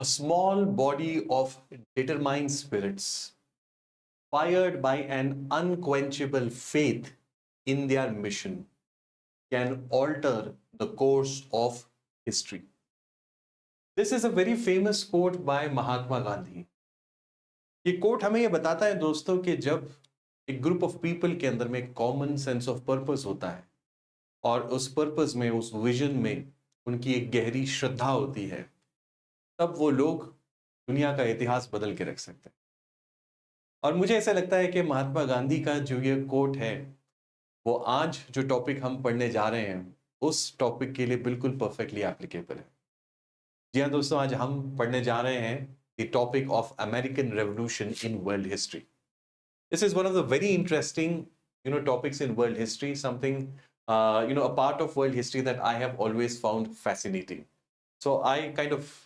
A small body of determined spirits, fired by an unquenchable faith in their mission, can alter the course of history. This is a very famous quote by Mahatma Gandhi. ये coat हमें ये बताता है दोस्तों कि जब एक group of people के अंदर में एक कॉमन सेंस ऑफ पर्पस होता है और उस पर्पस में, उस विजन में उनकी एक गहरी श्रद्धा होती है, तब वो लोग दुनिया का इतिहास बदल के रख सकते हैं। और मुझे ऐसा लगता है कि महात्मा गांधी का जो ये कोट है, वो आज जो टॉपिक हम पढ़ने जा रहे हैं उस टॉपिक के लिए बिल्कुल परफेक्टली एप्लीकेबल है। जी हाँ दोस्तों, आज हम पढ़ने जा रहे हैं the topic of American revolution in world history. This is one of the very interesting, topics in world history. Something, a part of world history that I have always found fascinating. So I kind of,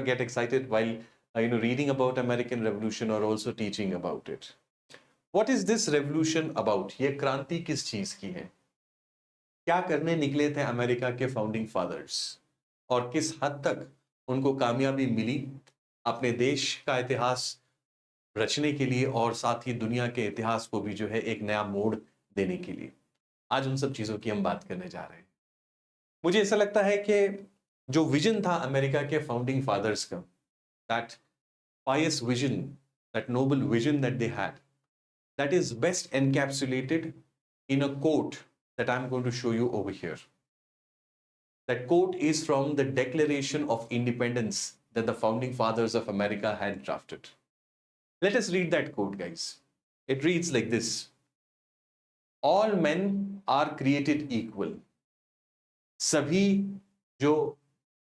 get excited while, reading about American Revolution or also teaching about it. What is this revolution about? ये क्रांति किस चीज की है? क्या करने निकले थे अमेरिका के फाउंडिंग फादर्स और किस हद तक उनको कामयाबी मिली अपने देश का इतिहास रचने के लिए और साथ ही दुनिया के इतिहास को भी जो है एक नया मोड़ देने के लिए। आज उन सब चीजों की हम बात करने जा रहे हैं। मुझे ऐसा लगता है कि जो विजन था अमेरिका के फाउंडिंग फादर्स का, that pious vision, that noble vision that they had, that is best encapsulated in a quote that I am going to show you over here. That quote is from the Declaration of Independence that the founding fathers of America had drafted. Let us read that quote, guys. It reads like this: All men are created equal. Sabhi jo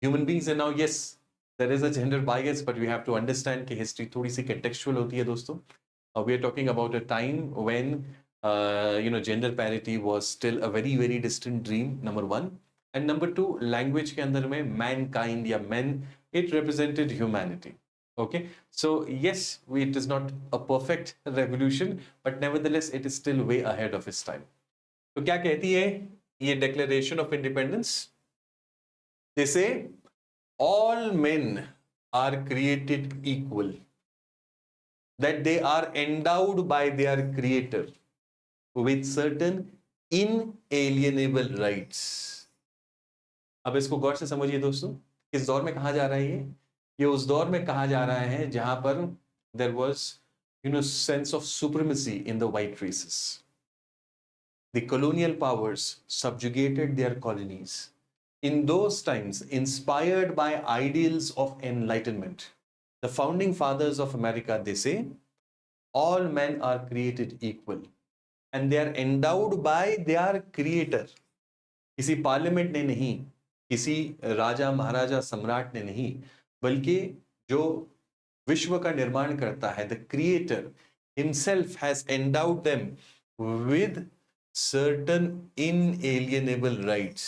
human beings are now, yes, there is a gender bias, but we have to understand कि history थोड़ी सी contextual होती है दोस्तों. We are talking about a time when gender parity was still a very very distant dream, number one. And number two, language के अंदर में mankind या men, it represented humanity. Okay, so yes, it is not a perfect revolution, but nevertheless it is still way ahead of its time. तो क्या कहती है ये Declaration of Independence? They say all men are created equal, that they are endowed by their creator with certain inalienable rights. अब इसको गौर से समझिए दोस्तों, किस दौर में कहा जा रहा है ये उस दौर में कहा जा रहा है जहां पर there was sense of supremacy in the white races. The colonial powers subjugated their colonies. In those times, inspired by ideals of enlightenment, the founding fathers of America, they say, all men are created equal and they are endowed by their creator. किसी parliament ने नहीं, किसी राजा महाराजा सम्राट ने नहीं, बल्कि जो विश्व का निर्माण करता है, the creator himself has endowed them with certain inalienable rights.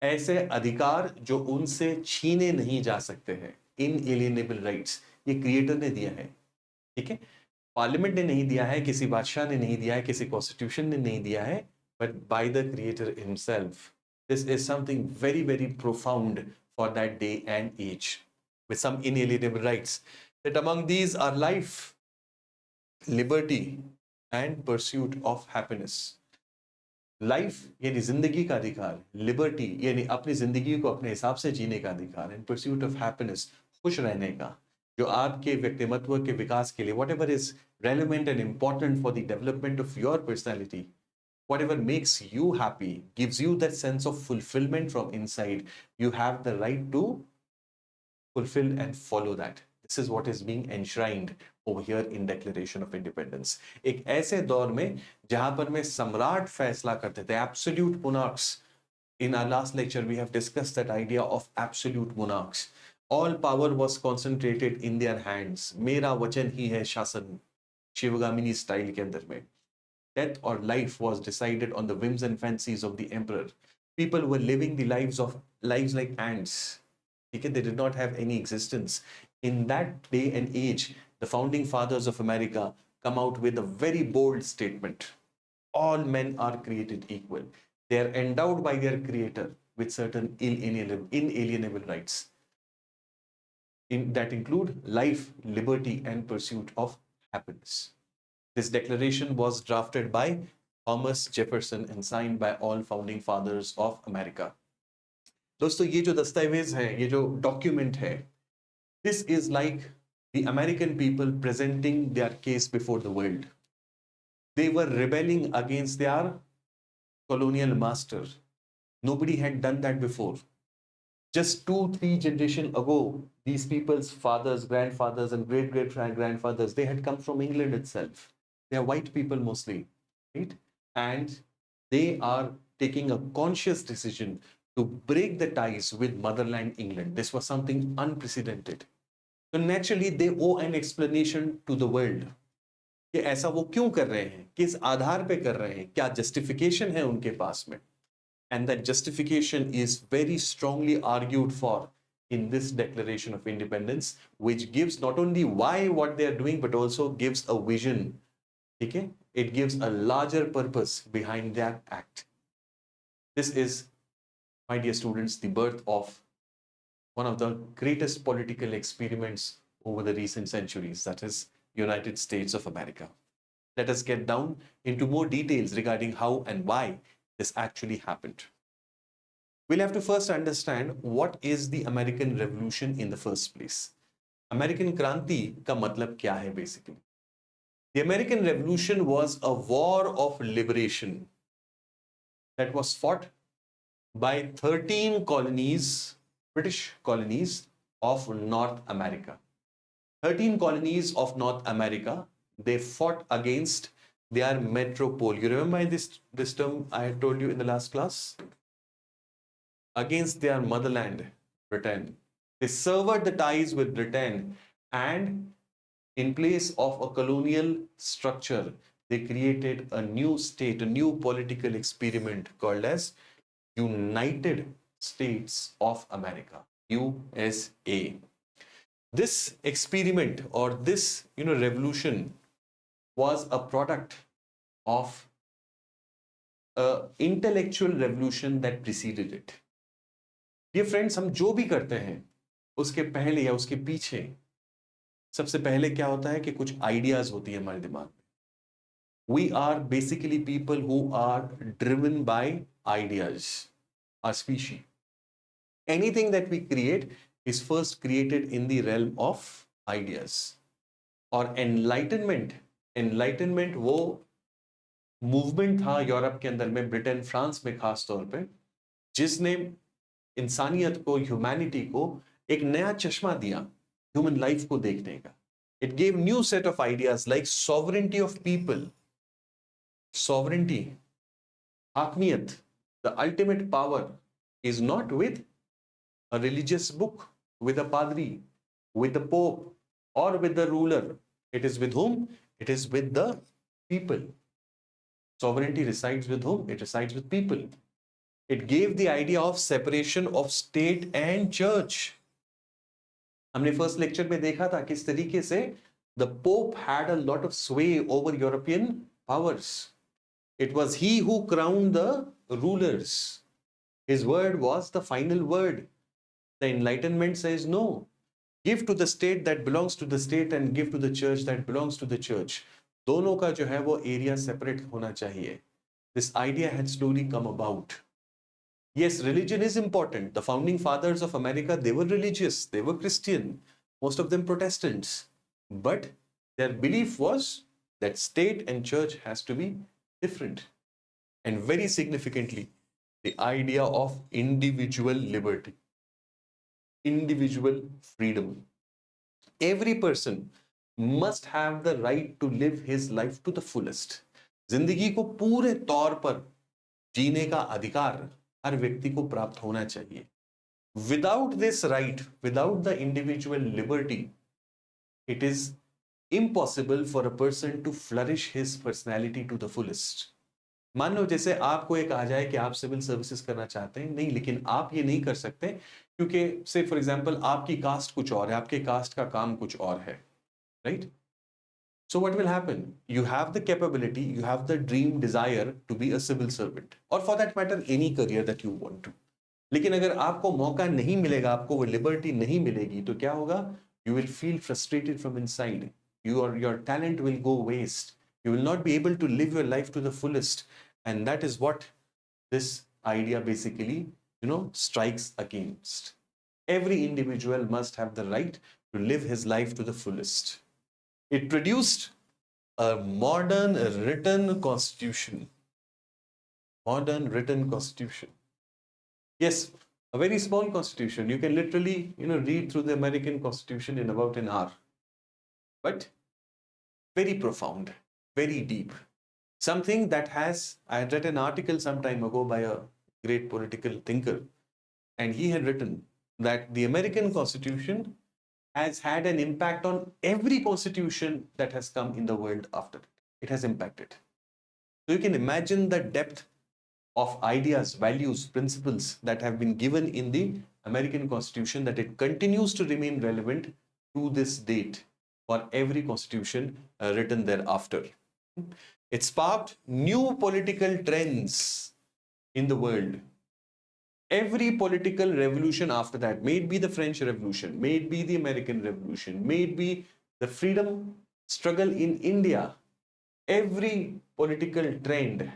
ऐसे अधिकार जो उनसे छीने नहीं जा सकते हैं, इनएलिएनेबल राइट्स, ये क्रिएटर ने दिया है. ठीक है, पार्लियामेंट ने नहीं दिया है, किसी बादशाह ने नहीं दिया है, किसी कॉन्स्टिट्यूशन ने नहीं दिया है, but by the creator himself. This is something very very profound for that day and age, with some inalienable rights, that among these are life, liberty and pursuit of happiness. Life यानी जिंदगी का अधिकार, liberty यानी अपनी जिंदगी को अपने हिसाब से जीने का अधिकार, and pursuit of happiness, खुश रहने का, जो आपके व्यक्तिमत्व के विकास के लिए, whatever is relevant and important for the development of your personality, whatever makes you happy, gives you that sense of fulfillment from inside, you have the right to fulfill and follow that. This is what is being enshrined over here in Declaration of Independence. एक ऐसे दौर में जहां पर में सम्राट फैसला करते थे, absolute monarchs. In our last lecture we have discussed that idea of absolute monarchs. All power was concentrated in their hands. मेरा वचन ही है शासन, शिवगामिनी स्टाइल के अंदर में. Death or life was decided on the whims and fancies of the emperor. People were living the lives like ants. Okay? They did not have any existence. In that day and age, the founding fathers of America come out with a very bold statement. All men are created equal. They are endowed by their creator with certain inalienable rights. that include life, liberty, and pursuit of happiness. This declaration was drafted by Thomas Jefferson and signed by all founding fathers of America. दोस्तों ये जो दस्तावेज है, ये जो document है, this is like the American people presenting their case before the world. They were rebelling against their colonial master. Nobody had done that before. Just 2-3 generations ago, these people's fathers, grandfathers, and great-great-grandfathers, they had come from England itself. They are white people mostly, right? And they are taking a conscious decision to break the ties with motherland England. This was something unprecedented. So naturally, they owe an explanation to the world. कि ऐसा वो क्यों कर रहे हैं, किस आधार पे कर रहे हैं, क्या justification है उनके पास में. And that justification is very strongly argued for in this Declaration of Independence, which gives not only why what they are doing, but also gives a vision. Okay? It gives a larger purpose behind their act. This is, my dear students, the birth of one of the greatest political experiments over the recent centuries, that is United States of America. Let us get down into more details regarding how and why this actually happened. We'll have to first understand what is the American Revolution in the first place. American Kranti का मतलब क्या है basically? The American Revolution was a war of liberation that was fought by 13 colonies, British colonies of North America. 13 colonies of North America, they fought against their metropole. You remember this term I had told you in the last class? Against their motherland, Britain. They severed the ties with Britain, and in place of a colonial structure, they created a new state, a new political experiment called as United States of America, USA. This experiment or this revolution was a product of an intellectual revolution that preceded it. Dear friends, हम जो भी करते हैं उसके पहले या उसके पीछे सबसे पहले क्या होता है कि कुछ आइडियाज होती है हमारे दिमाग में. We are basically people who are driven by ideas, our species. Anything that we create is first created in the realm of ideas. और enlightenment वो मूवमेंट था यूरोप के अंदर में, ब्रिटेन फ्रांस में खास तौर पे, जिसने इंसानियत को, ह्यूमैनिटी को एक नया चश्मा दिया ह्यूमन लाइफ को देखने का. It gave new set of ideas like sovereignty of people. Sovereignty, हाकमियत, the ultimate power is not with a religious book, with a padri, with the pope, or with the ruler. It is with whom? It is with the people. Sovereignty resides with whom? It resides with people. It gave the idea of separation of state and church. हमने first lecture में देखा था किस तरीके से the pope had a lot of sway over European powers. It was he who crowned the rulers. His word was the final word. The Enlightenment says no. Give to the state that belongs to the state and give to the church that belongs to the church. दोनों का जो है वो area separate होना चाहिए. This idea had slowly come about. Yes, religion is important. The founding fathers of America, they were religious. They were Christian. Most of them Protestants. But their belief was that state and church has to be different. And very significantly, the idea of individual liberty. Individual freedom. Every person must have the right to live his life to the fullest. जिंदगी को पूरे तौर पर जीने का अधिकार हर व्यक्ति को प्राप्त होना चाहिए. Without this right, without the individual liberty, it is impossible for a person to flourish his personality to the fullest. मान लो जैसे आपको ये कहा जाए कि आप सिविल सर्विसेज करना चाहते हैं, नहीं, लेकिन आप ये नहीं कर सकते क्योंकि से फॉर एग्जांपल आपकी कास्ट कुछ और है, आपके कास्ट का काम कुछ और है, right? So what will happen? You have the capability, you have the dream, desire to be a civil servant, or for that matter, any career that you want to. लेकिन अगर आपको मौका नहीं मिलेगा, आपको वो लिबर्टी नहीं मिलेगी, तो क्या होगा? You will feel frustrated from inside. Your talent will go waste. You will not be able to live your life to the fullest. And that is what this idea basically, strikes against. Every individual must have the right to live his life to the fullest. It produced a modern written constitution. Modern written constitution. Yes, a very small constitution. You can literally, read through the American Constitution in about an hour. But very profound, very deep. Something that I had read an article some time ago by a great political thinker, and he had written that the American Constitution has had an impact on every constitution that has come in the world after it. It has impacted. So you can imagine the depth of ideas, values, principles that have been given in the American Constitution, that it continues to remain relevant to this date for every constitution written thereafter. It sparked new political trends in the world. Every political revolution after that, may it be the French Revolution, may it be the American Revolution, may it be the freedom struggle in India, every political trend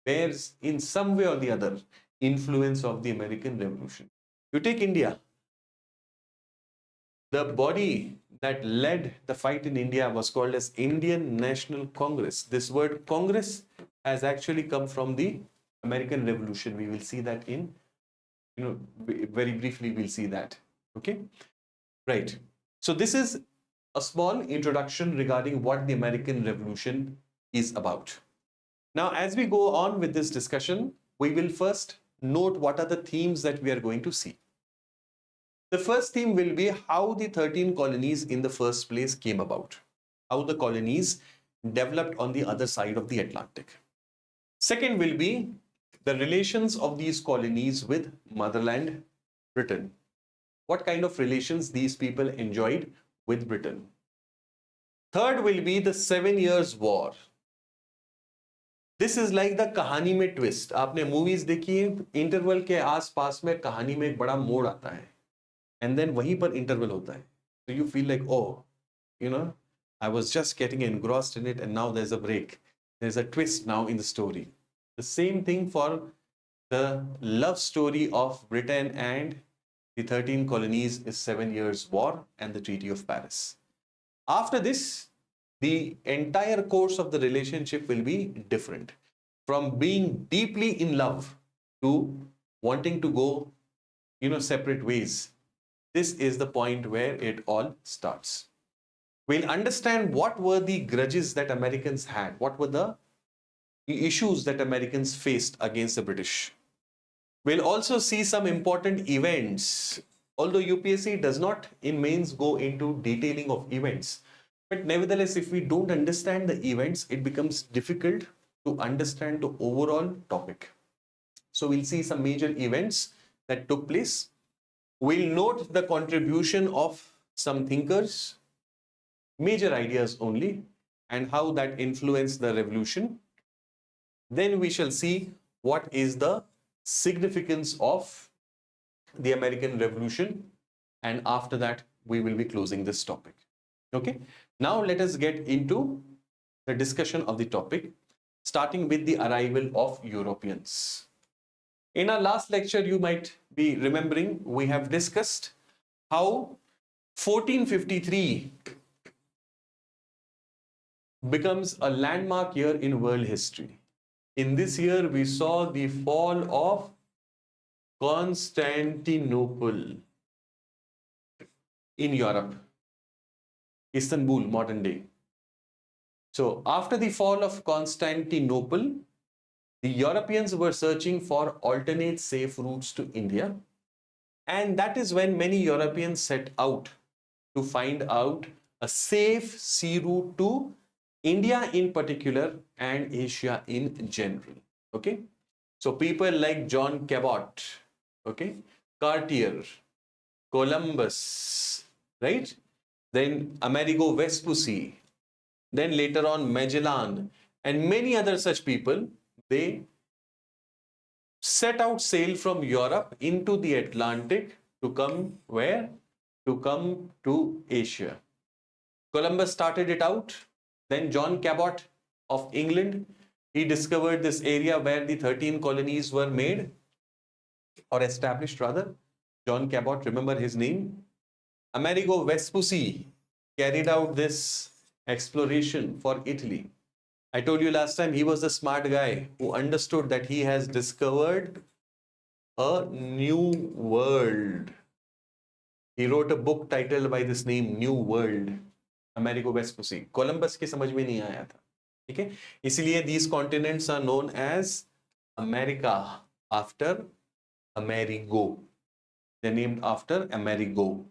bears in some way or the other influence of the American Revolution. You take India, the body that led the fight in India was called as Indian National Congress. This word Congress has actually come from the American Revolution. We will see that in, very briefly we'll see that. Okay, right. So this is a small introduction regarding what the American Revolution is about. Now, as we go on with this discussion, we will first note what are the themes that we are going to see. The first theme will be how the 13 colonies in the first place came about, how the colonies developed on the other side of the Atlantic. Second will be the relations of these colonies with motherland Britain. What kind of relations these people enjoyed with Britain. Third will be the 7 Years' War. This is like the कहानी में twist. आपने movies देखी है, interval के आसपास में कहानी में एक बड़ा मोड़ आता है एंड देन वहीं पर इंटरवल होता है. So you feel like, oh, I was just getting engrossed in it and now there's a break. There's a twist now in the story. The same thing for the love story of Britain and the 13 colonies is 7 Years' War and the Treaty of Paris. After this, the entire course of the relationship will be different. From being deeply in love to wanting to go, separate ways. This is the point where it all starts. We'll understand what were the grudges that Americans had, what were the issues that Americans faced against the British. We'll also see some important events. Although UPSC does not in mains go into detailing of events, but nevertheless, if we don't understand the events, it becomes difficult to understand the overall topic. So we'll see some major events that took place. We'll note the contribution of some thinkers, major ideas only, and how that influenced the revolution. Then we shall see what is the significance of the American Revolution, and after that we will be closing this topic. Okay, now let us get into the discussion of the topic, starting with the arrival of Europeans. In our last lecture, you might be remembering, we have discussed how 1453 becomes a landmark year in world history. In this year, we saw the fall of Constantinople in Europe, Istanbul, modern day. So after the fall of Constantinople, the Europeans were searching for alternate safe routes to India. And that is when many Europeans set out to find out a safe sea route to India in particular and Asia in general. Okay. So people like John Cabot, okay, Cartier, Columbus, right? Then Amerigo Vespucci, then later on Magellan, and many other such people, they set out sail from Europe into the Atlantic to come where? To come to Asia. Columbus started it out. Then John Cabot of England, he discovered this area where the 13 colonies were made or established rather. John Cabot, remember his name? Amerigo Vespucci carried out this exploration for Italy. I told you last time he was the smart guy who understood that he has discovered a new world. He wrote a book titled by this name, New World. Amerigo Vespucci. Columbus के समझ में नहीं आया था, ठीक है, इसलिए these continents are known as America after Amerigo. They're named after Amerigo.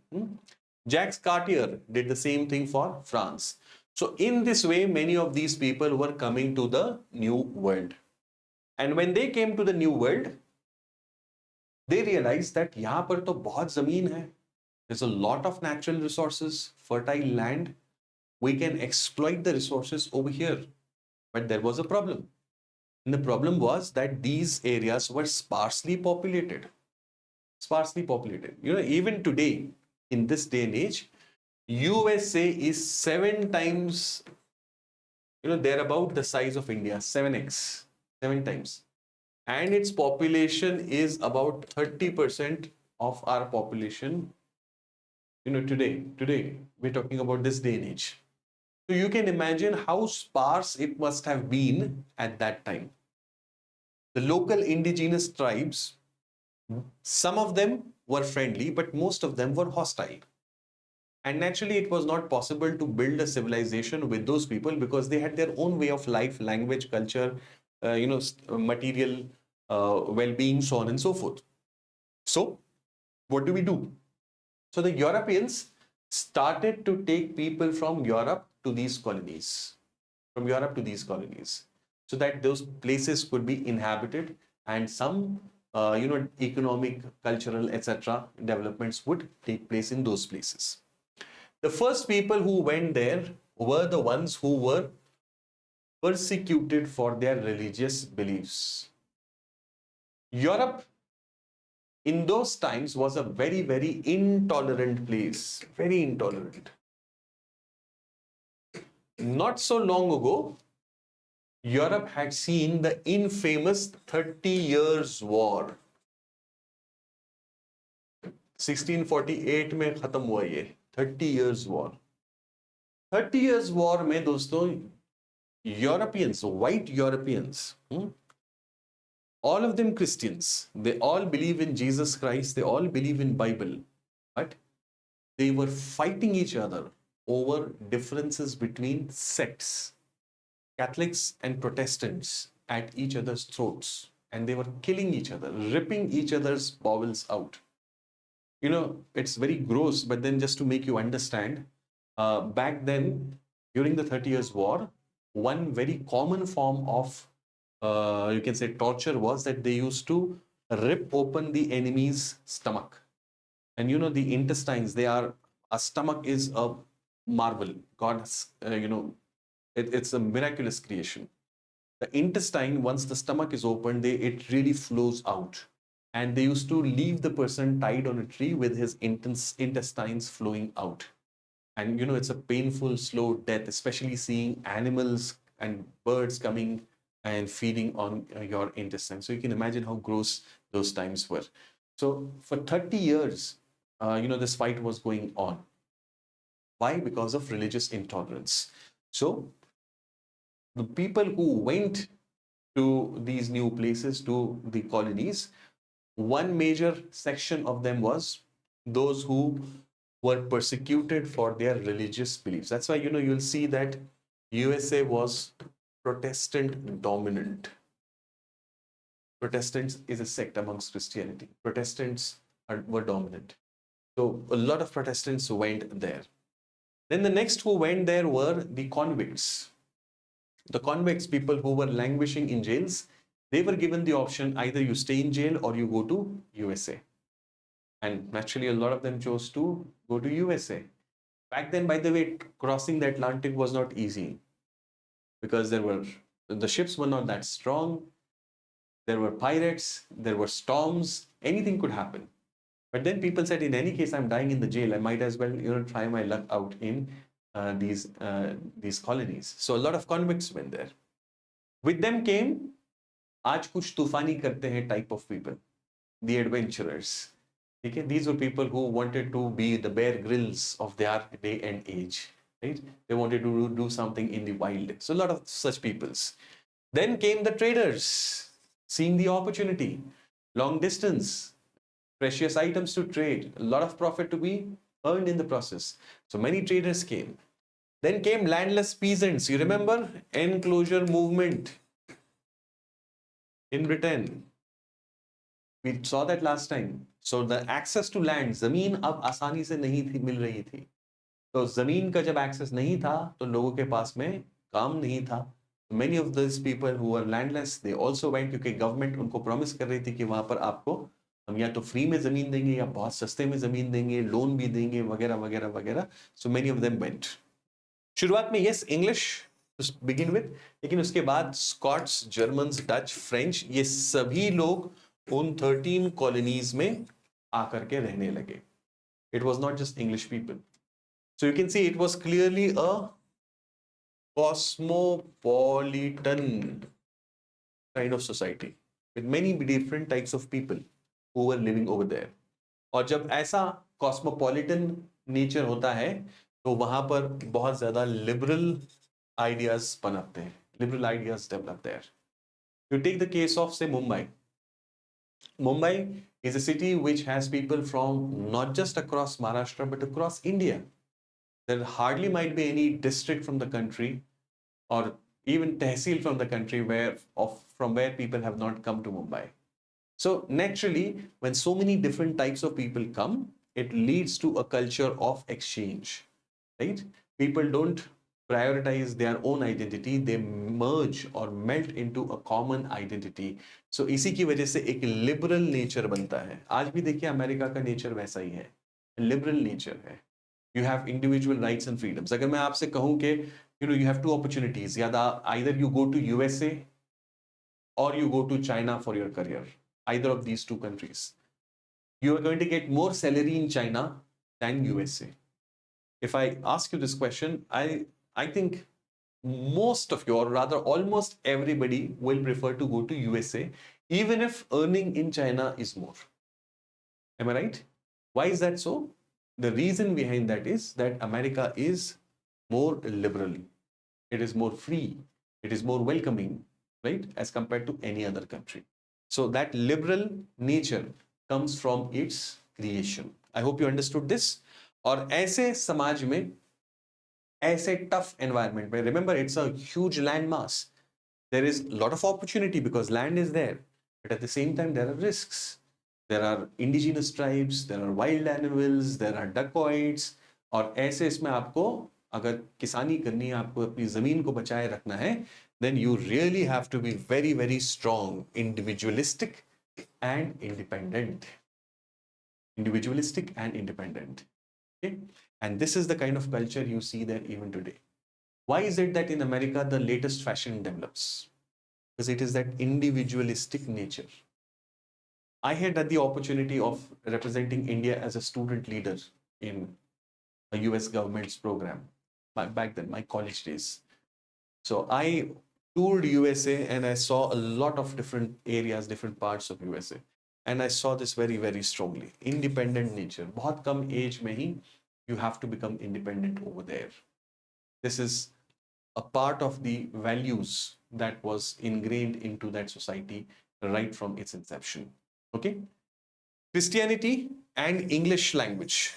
Jacques Cartier did the same thing for France. So in this way, many of these people were coming to the New World. And when they came to the New World, they realized that यहाँ पर तो बहुत ज़मीन है. There's a lot of natural resources, fertile land. We can exploit the resources over here. But there was a problem. And the problem was that these areas were sparsely populated. Sparsely populated. You know, even today, in this day and age, USA is 7 times, they're about the size of India, 7x, 7 times. And its population is about 30% of our population, today, we're talking about this day and age. So you can imagine how sparse it must have been at that time. The local indigenous tribes, some of them were friendly, but most of them were hostile. And naturally, it was not possible to build a civilization with those people because they had their own way of life, language, culture, material well-being, so on and so forth. So what do we do? So the Europeans started to take people from Europe to these colonies, so that those places could be inhabited and some, economic, cultural, etc. developments would take place in those places. The first people who went there were the ones who were persecuted for their religious beliefs. Europe in those times was a very, very intolerant place, very intolerant. Not so long ago, Europe had seen the infamous 30 Years' War. 1648 में खत्म हुआ ये 30 Years' War. 30 Years' War में दोस्तों Europeans, white Europeans, all of them Christians, they all believe in Jesus Christ, they all believe in Bible, but they were fighting each other over differences between sects, Catholics and Protestants at each other's throats, and they were killing each other, ripping each other's bowels out. It's very gross, but then just to make you understand, back then, during the 30 Years' War, one very common form of, you can say, torture was that they used to rip open the enemy's stomach. And the intestines, a stomach is a marvel. God's, it's a miraculous creation. The intestine, once the stomach is opened, it really flows out. And they used to leave the person tied on a tree with his intestines flowing out. And it's a painful, slow death, especially seeing animals and birds coming and feeding on your intestines. So you can imagine how gross those times were. So for 30 years, this fight was going on. Why? Because of religious intolerance. So the people who went to these new places, to the colonies, one major section of them was those who were persecuted for their religious beliefs. That's why, you'll see that USA was Protestant dominant. Protestants is a sect amongst Christianity. Protestants were dominant. So a lot of Protestants went there. Then the next who went there were the convicts. The convicts, people who were languishing in jails, they were given the option, either you stay in jail or you go to USA. And naturally, a lot of them chose to go to USA. Back then, by the way, crossing the Atlantic was not easy because the ships were not that strong. there were pirates, there were storms, anything could happen. But then people said, in any case, I'm dying in the jail. I might as well, try my luck out in these colonies. So a lot of convicts went there. With them came, आज कुछ तूफानी करते हैं type of people, the adventurers. Okay, these were people who wanted to be the Bear Grylls of their day and age. Right? They wanted to do something in the wild. So a lot of such peoples. Then came the traders, seeing the opportunity, long distance, precious items to trade, a lot of profit to be earned in the process. So many traders came. Then came landless peasants. You remember enclosure movement in Britain? We saw that last time. So the access to land, जमीन अब आसानी से नहीं थी मिल रही थी. तो जमीन का जब एक्सेस नहीं था तो लोगों के पास में काम नहीं था. Many of these people who were landless, they also went क्योंकि गवर्नमेंट उनको प्रॉमिस कर रही थी कि वहां पर आपको हम या तो फ्री में जमीन देंगे या बहुत सस्ते में जमीन देंगे, लोन भी देंगे, वगैरह वगैरह वगैरह. So many of them went. शुरुआत में yes English to begin with, लेकिन उसके बाद स्कॉट्स, जर्मन्स, डच, फ्रेंच, ये सभी लोग उन 13 कॉलोनीज में आकर के रहने लगे. It was not just English people. So you can see it was clearly a cosmopolitan kind of society with many different types of people who were living over there. और जब ऐसा cosmopolitan nature होता है तो वहां पर बहुत ज्यादा liberal ideas पनपते हैं, liberal ideas develop there. You take the case of say Mumbai. Mumbai is a city which has people from not just across Maharashtra but across India. There hardly might be any district from the country or even tehsil from the country from where people have not come to Mumbai. So naturally, when so many different types of people come, it leads to a culture of exchange, right? People don't prioritize their own identity, they merge or melt into a common identity. So इसी की वजह से एक liberal nature बनता है. आज भी देखिए अमेरिका का nature वैसा ही है, liberal nature है. You have individual rights and freedoms. अगर मैं आपसे कहूं कि you have two opportunities, either you go to USA or you go to China for your career, either of these two countries. You are going to get more salary in China than USA. If I ask you this question, I think most of you, or rather almost everybody, will prefer to go to USA even if earning in China is more. Am I right? Why is that so? The reason behind that is that America is more liberal. It is more free. It is more welcoming, right? As compared to any other country. So that liberal nature comes from its creation. I hope you understood this. और ऐसे समाज में, ऐसे tough environment में, remember it's a huge land mass. There is a lot of opportunity because land is there. But at the same time, there are risks. There are indigenous tribes, there are wild animals, there are dacoits. और ऐसे इसमें आपको अगर किसानी करनी है, आपको अपनी जमीन को बचाए रखना है, then you really have to be very, very strong, individualistic and independent. Individualistic and independent. Okay? And this is the kind of culture you see there even today. Why is it that in America the latest fashion develops? Because it is that individualistic nature. I had the opportunity of representing India as a student leader in a US government's program back then, my college days. So I toured USA and I saw a lot of different areas, different parts of USA. And I saw this very, very strongly. Independent nature. बहुत कम age में ही you have to become independent over there. This is a part of the values that was ingrained into that society right from its inception. Okay? Christianity and English language.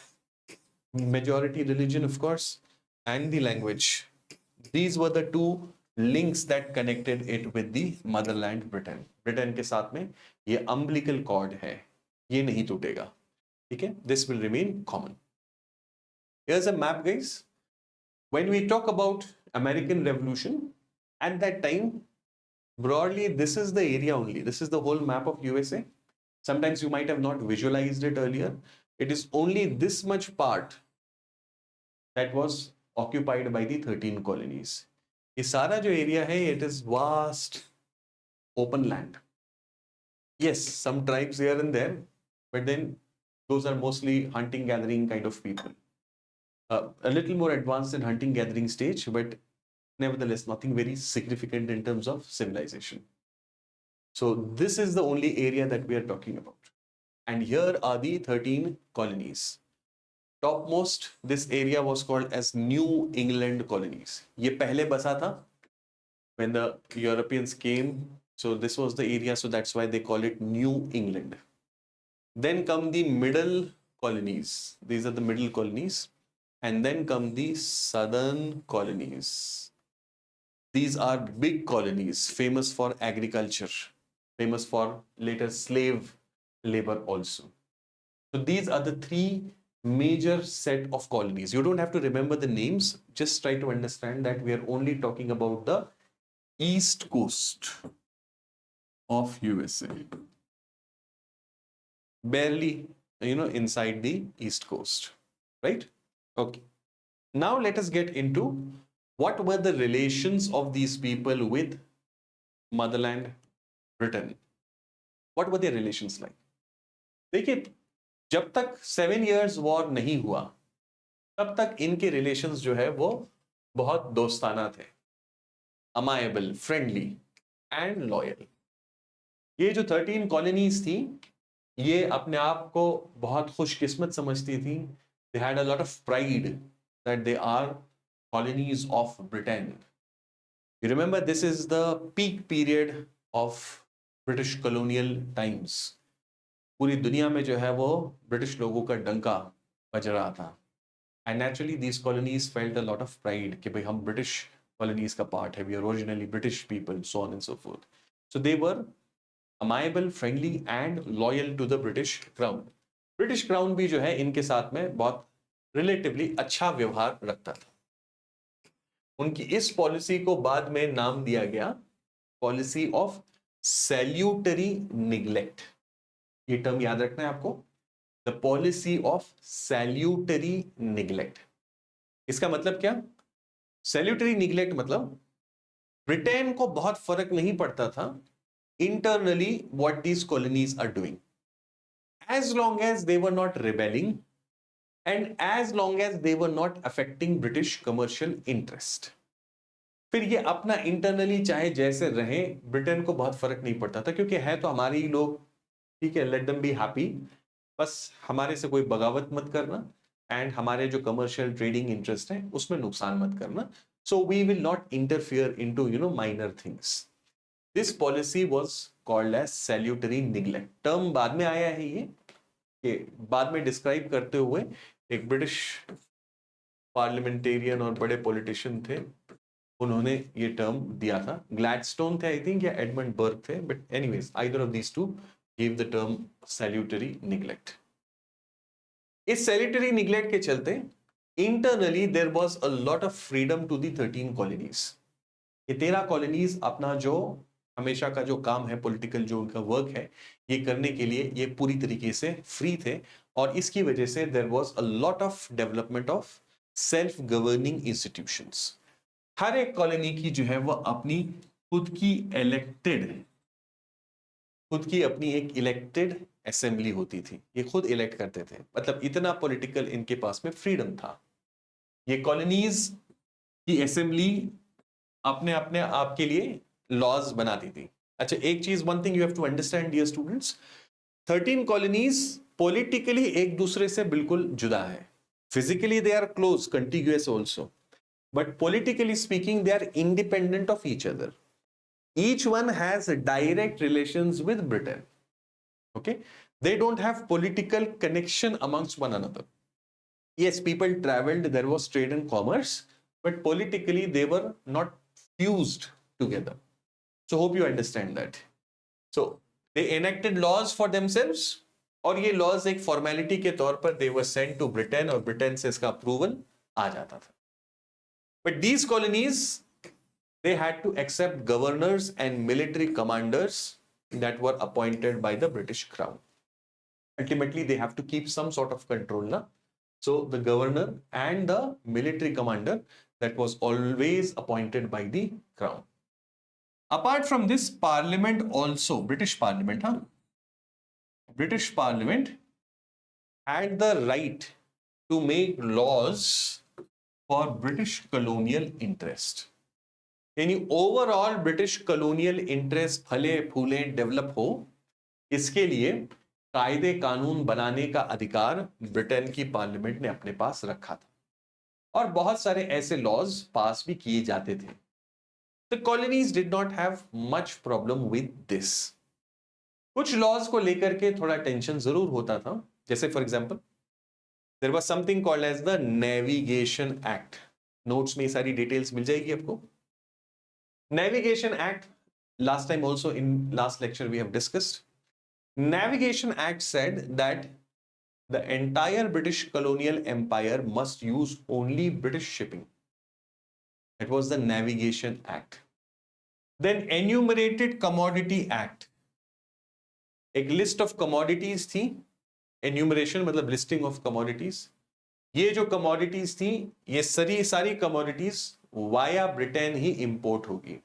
Majority religion, of course, and the language. These were the two links that connected it with the motherland Britain. Britain के साथ में ये umbilical cord है, ये नहीं टूटेगा. ठीक है? This will remain common. Here's a map, guys. When we talk about American Revolution, at that time, broadly, this is the area only. This is the whole map of USA. Sometimes you might have not visualized it earlier. It is only this much part that was occupied by the 13 colonies. ये सारा जो area है, it is vast open land. Yes, some tribes here and there, but then those are mostly hunting gathering kind of people. A little more advanced in hunting gathering stage, but nevertheless nothing very significant in terms of civilization. So this is the only area that we are talking about. And here are the 13 colonies. Topmost, this area was called as New England colonies. ये पहले बसा था when the Europeans came. So this was the area, so that's why they call it New England. Then come the middle colonies. These are the middle colonies. And then come the southern colonies. These are big colonies, famous for agriculture, famous for later slave labor also. So these are the three major set of colonies. You don't have to remember the names, just try to understand that we are only talking about the east coast of USA. Barely, inside the east coast, right? Okay. Now let us get into what were the relations of these people with motherland Britain. What were their relations like? देखिए, जब तक 7 years war नहीं हुआ तब तक इनके relations जो है वो बहुत दोस्ताना थे, अमायबल, फ्रेंडली एंड लॉयल. ये जो 13 कॉलोनीज थी ये अपने आप को बहुत खुशकिस्मत समझती थी. They had a lot of pride that they are colonies of Britain. You remember this is the peak period of British colonial times. पूरी दुनिया में जो है वो ब्रिटिश लोगों का डंका बज रहा था. And naturally these colonies felt a lot of pride कि भाई हम ब्रिटिश कॉलोनीज का पार्ट है, we are originally British people, so on and so forth. So they were amiable, friendly and loyal to the British crown. British crown भी जो है इनके साथ में बहुत रिलेटिवली अच्छा व्यवहार रखता था. उनकी इस पॉलिसी को बाद में नाम दिया गया पॉलिसी ऑफ सैल्यूटरी निग्लेक्ट. ये टर्म याद रखना है आपको, the policy of salutary neglect. इसका मतलब क्या? सैल्यूटरी निग्लेक्ट मतलब ब्रिटेन को बहुत फर्क नहीं पड़ता था internally what these colonies are doing, as long as they were not rebelling and as long as they were not affecting British commercial interest. फिर ये अपना इंटरनली चाहे जैसे रहे, ब्रिटेन को बहुत फर्क नहीं पड़ता था क्योंकि है तो हमारे ही लोग, ठीक है, लेट देम बी हैप्पी, बस हमारे से कोई बगावत मत करना एंड हमारे जो कमर्शियल ट्रेडिंग इंटरेस्ट है उसमें नुकसान मत करना. So we will not interfere into minor things. This policy was called as salutary neglect. Term बाद में आया है ये बाद में डिस्क्राइब करते हुए एक ब्रिटिश पार्लियामेंटेरियन और बड़े पॉलिटिशियन थे, उन्होंने ये टर्म दिया था. ग्लैडस्टोन थे आई थिंक या एडमंड बर्ग थे, but anyways either of these two give the term salutary neglect. इस सैल्यूटरी निग्लेक्ट के चलते internally there was a lot of freedom to the 13 colonies. ये 13 कॉलोनीज अपना जो हमेशा का जो काम है, पॉलिटिकल जो उनका वर्क है, ये करने के लिए ये पूरी तरीके से फ्री थे. और इसकी वजह से there was a lot of development of self governing institutions. हर एक कॉलोनी की जो है वो अपनी खुद की अपनी एक इलेक्टेड असेंबली होती थी. ये खुद इलेक्ट करते थे, मतलब इतना पॉलिटिकल इनके पास में फ्रीडम था. ये कॉलोनीज की असेंबली अपने अपने आप के लिए लॉज बनाती थी. अच्छा, एक चीज, one thing you have to understand dear students, 13 colonies politically एक दूसरे से बिल्कुल जुदा है. Physically they are close, contiguous also, but politically speaking they are independent of each other. Each one has direct relations with Britain. Okay, they don't have political connection amongst one another. Yes, people traveled, there was trade and commerce, but politically they were not fused together. So hope you understand that. So they enacted laws for themselves, और ये laws एक formality के तौर पर they were sent to Britain और Britain से इसका approval आ जाता था. But these colonies, they had to accept governors and military commanders that were appointed by the British Crown. Ultimately, they have to keep some sort of control. Na? So the governor and the military commander that was always appointed by the Crown. Apart from this, Parliament also, British Parliament, British Parliament had the right to make laws for British colonial interest. यानी overall British colonial interest फले फूले develop हो, इसके लिए कायदे कानून बनाने का अधिकार ब्रिटेन की पार्लियामेंट ने अपने पास रखा था और बहुत सारे ऐसे लॉज पास भी किए जाते थे. The colonies did not have much problem with this. कुछ लॉज को लेकर के थोड़ा टेंशन जरूर होता था. जैसे for example there was something called as the navigation act. Notes में सारी डिटेल्स मिल जाएगी आपको. Navigation act, last time also in last lecture we have discussed. Navigation Act said that the entire British colonial empire must use only British shipping. It was the Navigation Act. Then Enumerated Commodity Act. एक list of commodities थी. Enumeration मतलब listing of commodities. ये जो commodities थी, ये सारी commodities via Britain ही import होगी.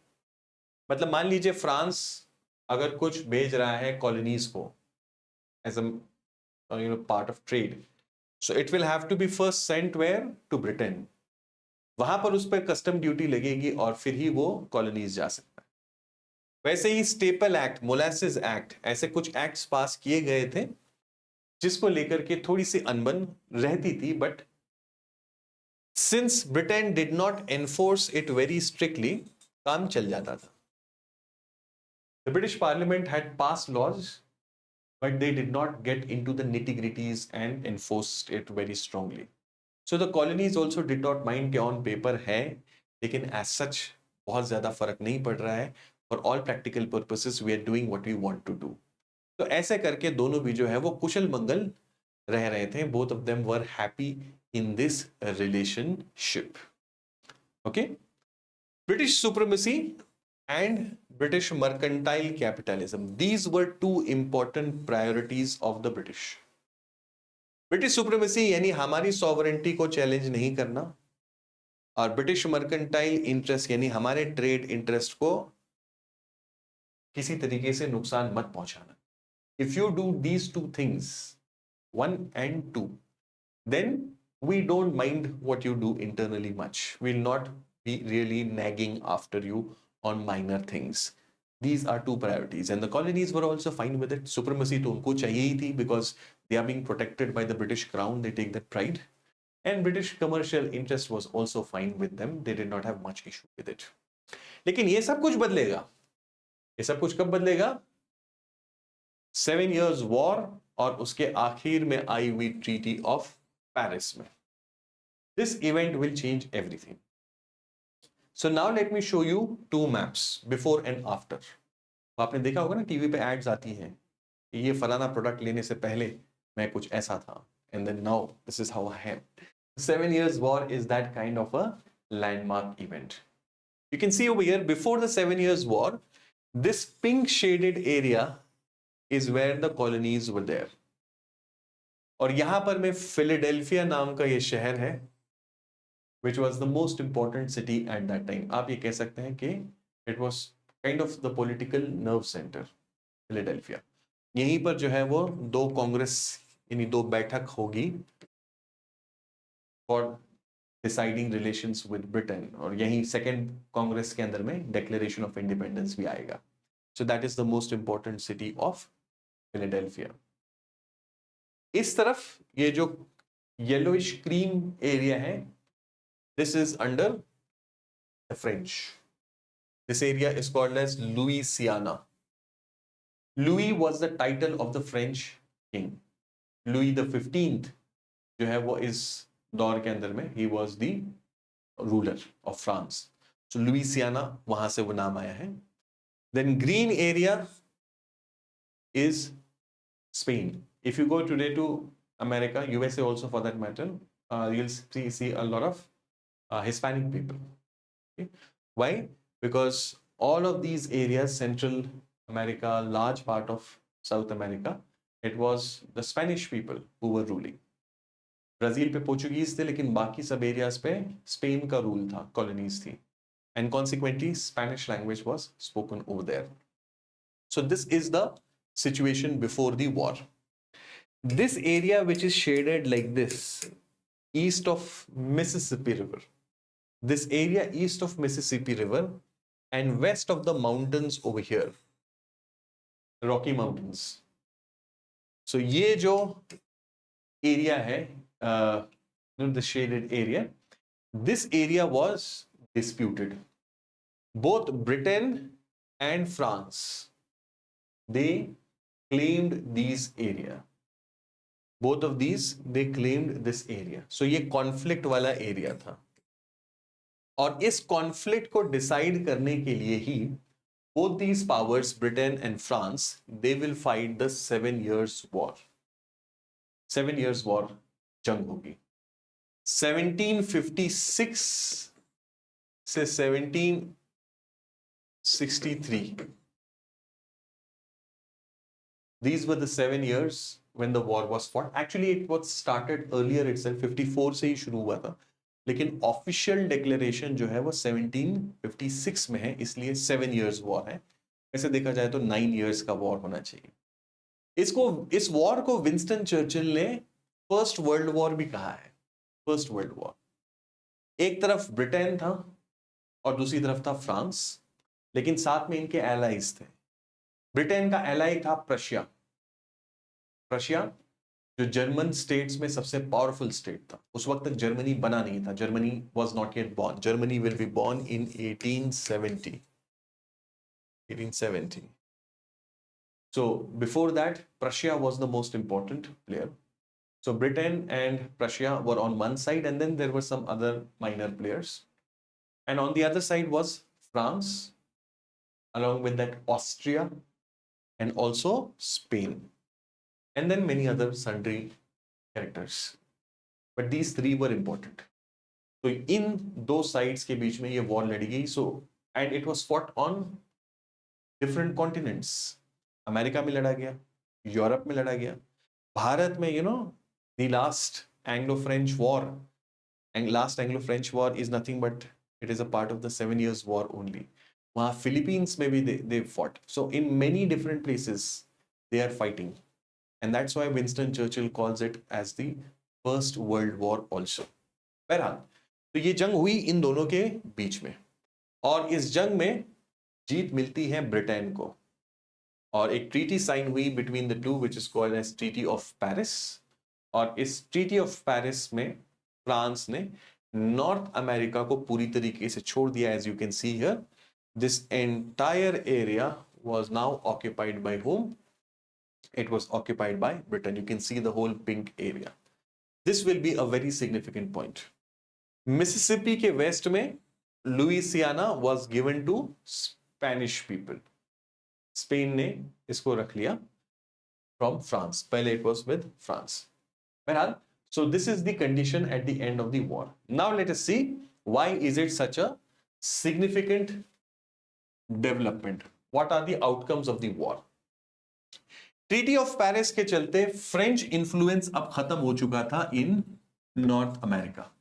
मतलब मान लीजिए फ्रांस अगर कुछ भेज रहा है कॉलोनीज को as a part of trade, so it will have to be first sent where to Britain. वहां पर उस पर कस्टम ड्यूटी लगेगी और फिर ही वो कॉलोनीज जा सकता है. वैसे ही स्टेपल एक्ट, मोलासिस एक्ट, ऐसे कुछ एक्ट्स पास किए गए थे जिसको लेकर के थोड़ी सी अनबन रहती थी. But since Britain did not enforce it very strictly, काम चल जाता था. The British Parliament had passed laws, but they did not get into the nitty-gritties and enforced it very strongly. So the colonies also did not mind कि on paper है, लेकिन as such बहुत ज़्यादा फर्क नहीं पड़ रहा है. For all practical purposes, we are doing what we want to do. तो ऐसे करके दोनों भी जो है वो कुशल मंगल रह रहे थे. Both of them were happy in this relationship. Okay? British supremacy and British mercantile capitalism. These were two important priorities of the British. British supremacy यानी हमारी सॉवरेंटी को चैलेंज नहीं करना, और ब्रिटिश मर्केंटाइल इंटरेस्ट यानी हमारे ट्रेड इंटरेस्ट को किसी तरीके से नुकसान मत पहुंचाना. If you do these two things, 1 and 2, then we don't mind what you do internally much. We'll not be really nagging after you on minor things. These are two priorities, and the colonies were also fine with it. Supremacy तो उनको चाहिए ही थी because they are being protected by the British crown. They take that pride, and British commercial interest was also fine with them. They did not have much issue with it. लेकिन ये सब कुछ बदलेगा. ये सब कुछ कब बदलेगा? 7 years war और उसके आखिर में आई हुई ट्रीटी ऑफ पेरिस में. This event will change everything. So now let me show you two maps, before and after. तो आपने देखा होगा ना टीवी पे एड्स आती हैं कि ये फलाना प्रोडक्ट लेने से पहले मैं कुछ ऐसा था, and then now this is how I am. 7 years war is that kind of a landmark event. You can see over here, before the 7 years war, this pink shaded area is where the colonies were there. और यहां पर में Philadelphia नाम का ये शहर है, which was the most important city at that time. आप ये कह सकते हैं कि it was kind of the political nerve center, Philadelphia. यहीं पर जो है वो दो कांग्रेस यानी दो बैठक होगी for deciding relations with Britain, और यहीं सेकेंड कांग्रेस के अंदर में डिक्लेरेशन ऑफ इंडिपेंडेंस भी आएगा. So that is the most important city of Philadelphia. इस तरफ ये जो येलोइश क्रीम एरिया है, this is under the French. This area is called as Louisiana. Louis was the title of the French king. Louis the 15th जो है वो इस दौर के अंदर में he was the ruler of France. So Louisiana वहां से वो नाम आया है. Then green area is Spain. If you go today to America, USA also for that matter, you'll see a lot of Hispanic people. Okay? Why? Because all of these areas, Central America, large part of South America, it was the Spanish people who were ruling. Brazil पे Portuguese थे, लेकिन बाकी सब areas पे Spain का rule था, colonies थी, and consequently Spanish language was spoken over there. So this is the situation before the war. This area which is shaded like this, east of Mississippi River, this area east of Mississippi River and west of the mountains over here, Rocky Mountains. So ये जो area है, the shaded area, this area was disputed. Both Britain and France, they claimed these area. Both of these, they claimed this area. So ये conflict वाला area था. और इस conflict को decide करने के लिए ही both these powers, Britain and France, they will fight the 7 Years War. 7 Years War जंग होगी. 1756 से 1763. These were the 7 years when the war was fought. Actually, it was started earlier itself. 54 से ही शुरू हुआ था. लेकिन ऑफिशियल डिक्लेरेशन जो है वो 1756 में है, इसलिए 7 years वॉर है. ऐसे देखा जाए तो 9 years का वॉर होना चाहिए. इस वॉर को विंस्टन चर्चिल ने फर्स्ट वर्ल्ड वॉर भी कहा है. First world war. एक तरफ ब्रिटेन था और दूसरी तरफ था फ्रांस, लेकिन साथ में इनके एलाइज थे. ब्रिटेन का एलाई था प्रशिया. प्रशिया जो जर्मन स्टेट्स में सबसे पावरफुल स्टेट था. उस वक्त तक जर्मनी बना नहीं था. Germany was not yet born. Germany will be born in 1870. So before that, Prussia was the most important player. So Britain and Prussia were on one side, and then there were some other minor players. And on the other side was France, along with that Austria, and also Spain. And then many other sundry characters. But these three were important. So in those sides के बीच में ये war लड़ी गई. So and it was fought on different continents. America में लड़ा गया, Europe में लड़ा गया, भारत में the last Anglo-French war. And last Anglo-French war is nothing but it is a part of the 7 Years War only. वहाँ Philippines में भी they fought. So in many different places they are fighting. And that's why Winston Churchill calls it as the First World War also. बहरहाल तो ये जंग हुई इन दोनों के बीच में, और इस जंग में जीत मिलती है ब्रिटेन को, और एक ट्रीटी साइन हुई between the two which is called as treaty of Paris. और इस ट्रीटी ऑफ पेरिस में फ्रांस ने नॉर्थ अमेरिका को पूरी तरीके से छोड़ दिया. As you can see here, this entire area was now occupied by whom? It was occupied by Britain. You can see the whole pink area. This will be a very significant point. Mississippi के west में Louisiana was given to Spanish people. Spain ने इसको रख लिया from France. पहले it was with France. बहरहाल, so this is the condition at the end of the war. Now let us see why is it such a significant development. What are the outcomes of the war? Treaty of Paris के चलते French influence अब खत्म हो चुका था in North America,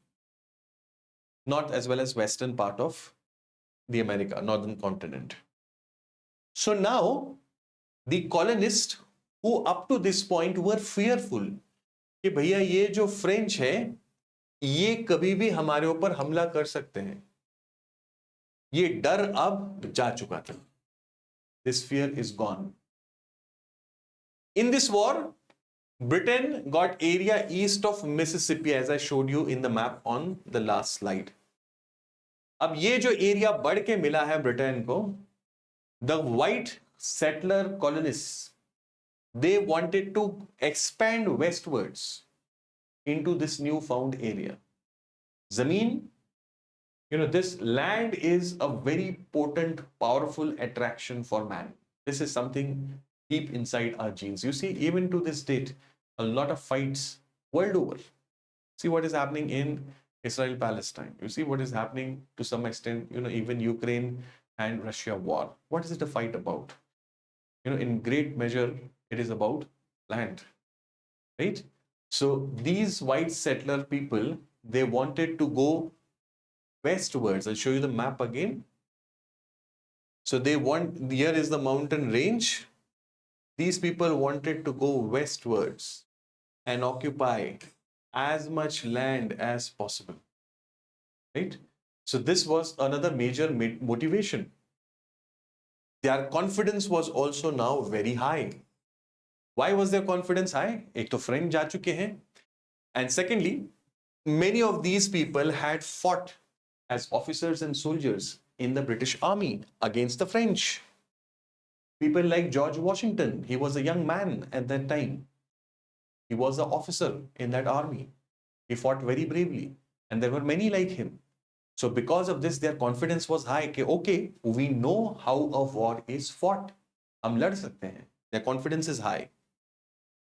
North as well as western part of the America, northern continent. So now the colonist who up to this point were fearful कि भैया ये जो फ्रेंच है ये कभी भी हमारे ऊपर हमला कर सकते हैं, ये डर अब जा चुका था. This fear is gone. In this war, Britain got area east of Mississippi, as I showed you in the map on the last slide. अब ये जो एरिया बढ़ के मिला है ब्रिटेन को, the white settler colonists, they wanted to expand westwards into this newfound area. Zameen, this land is a very potent, powerful attraction for man. This is something deep inside our genes. You see, even to this date, a lot of fights world over. See what is happening in Israel-Palestine. You see what is happening to some extent, even Ukraine and Russia war. What is it a fight about? In great measure, it is about land, right? So these white settler people, they wanted to go westwards. I'll show you the map again. So here is the mountain range. these people wanted to go westwards and occupy as much land as possible, right? So this was another major motivation. Their confidence was also now very high. Why was their confidence high? एक तो French जा चुके हैं, and secondly, many of these people had fought as officers and soldiers in the British Army against the French. People like George Washington, he was a young man at that time. He was an officer in that army. He fought very bravely, and there were many like him. So because of this, their confidence was high. कि okay, we know how a war is fought. हम लड़ सकते हैं. Their confidence is high.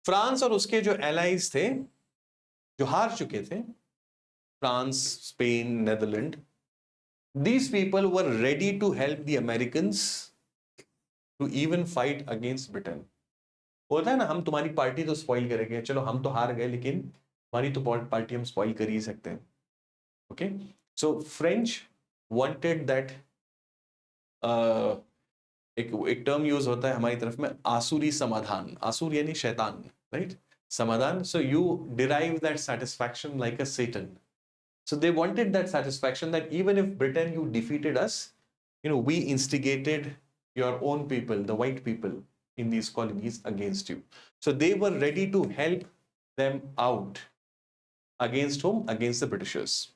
France और उसके जो allies थे, जो हार चुके थे, France, Spain, Netherlands, these people were ready to help the Americans to even fight against Britain. होता है ना, हम तुम्हारी पार्टी तो स्पॉइल करेंगे, चलो हम तो हार गए लेकिन हमारी तो पार्टी हम स्पॉइल कर ही सकते हैं. Okay, so French wanted that, एक टर्म यूज होता है हमारी तरफ में, आसुरी समाधान. आसुर यानी शैतान, राइट? समाधान. So you derive that satisfaction like a Satan. So they wanted that satisfaction that even if Britain, you defeated us, we instigated your own people, the white people in these colonies against you. So they were ready to help them out. Against whom? Against the Britishers.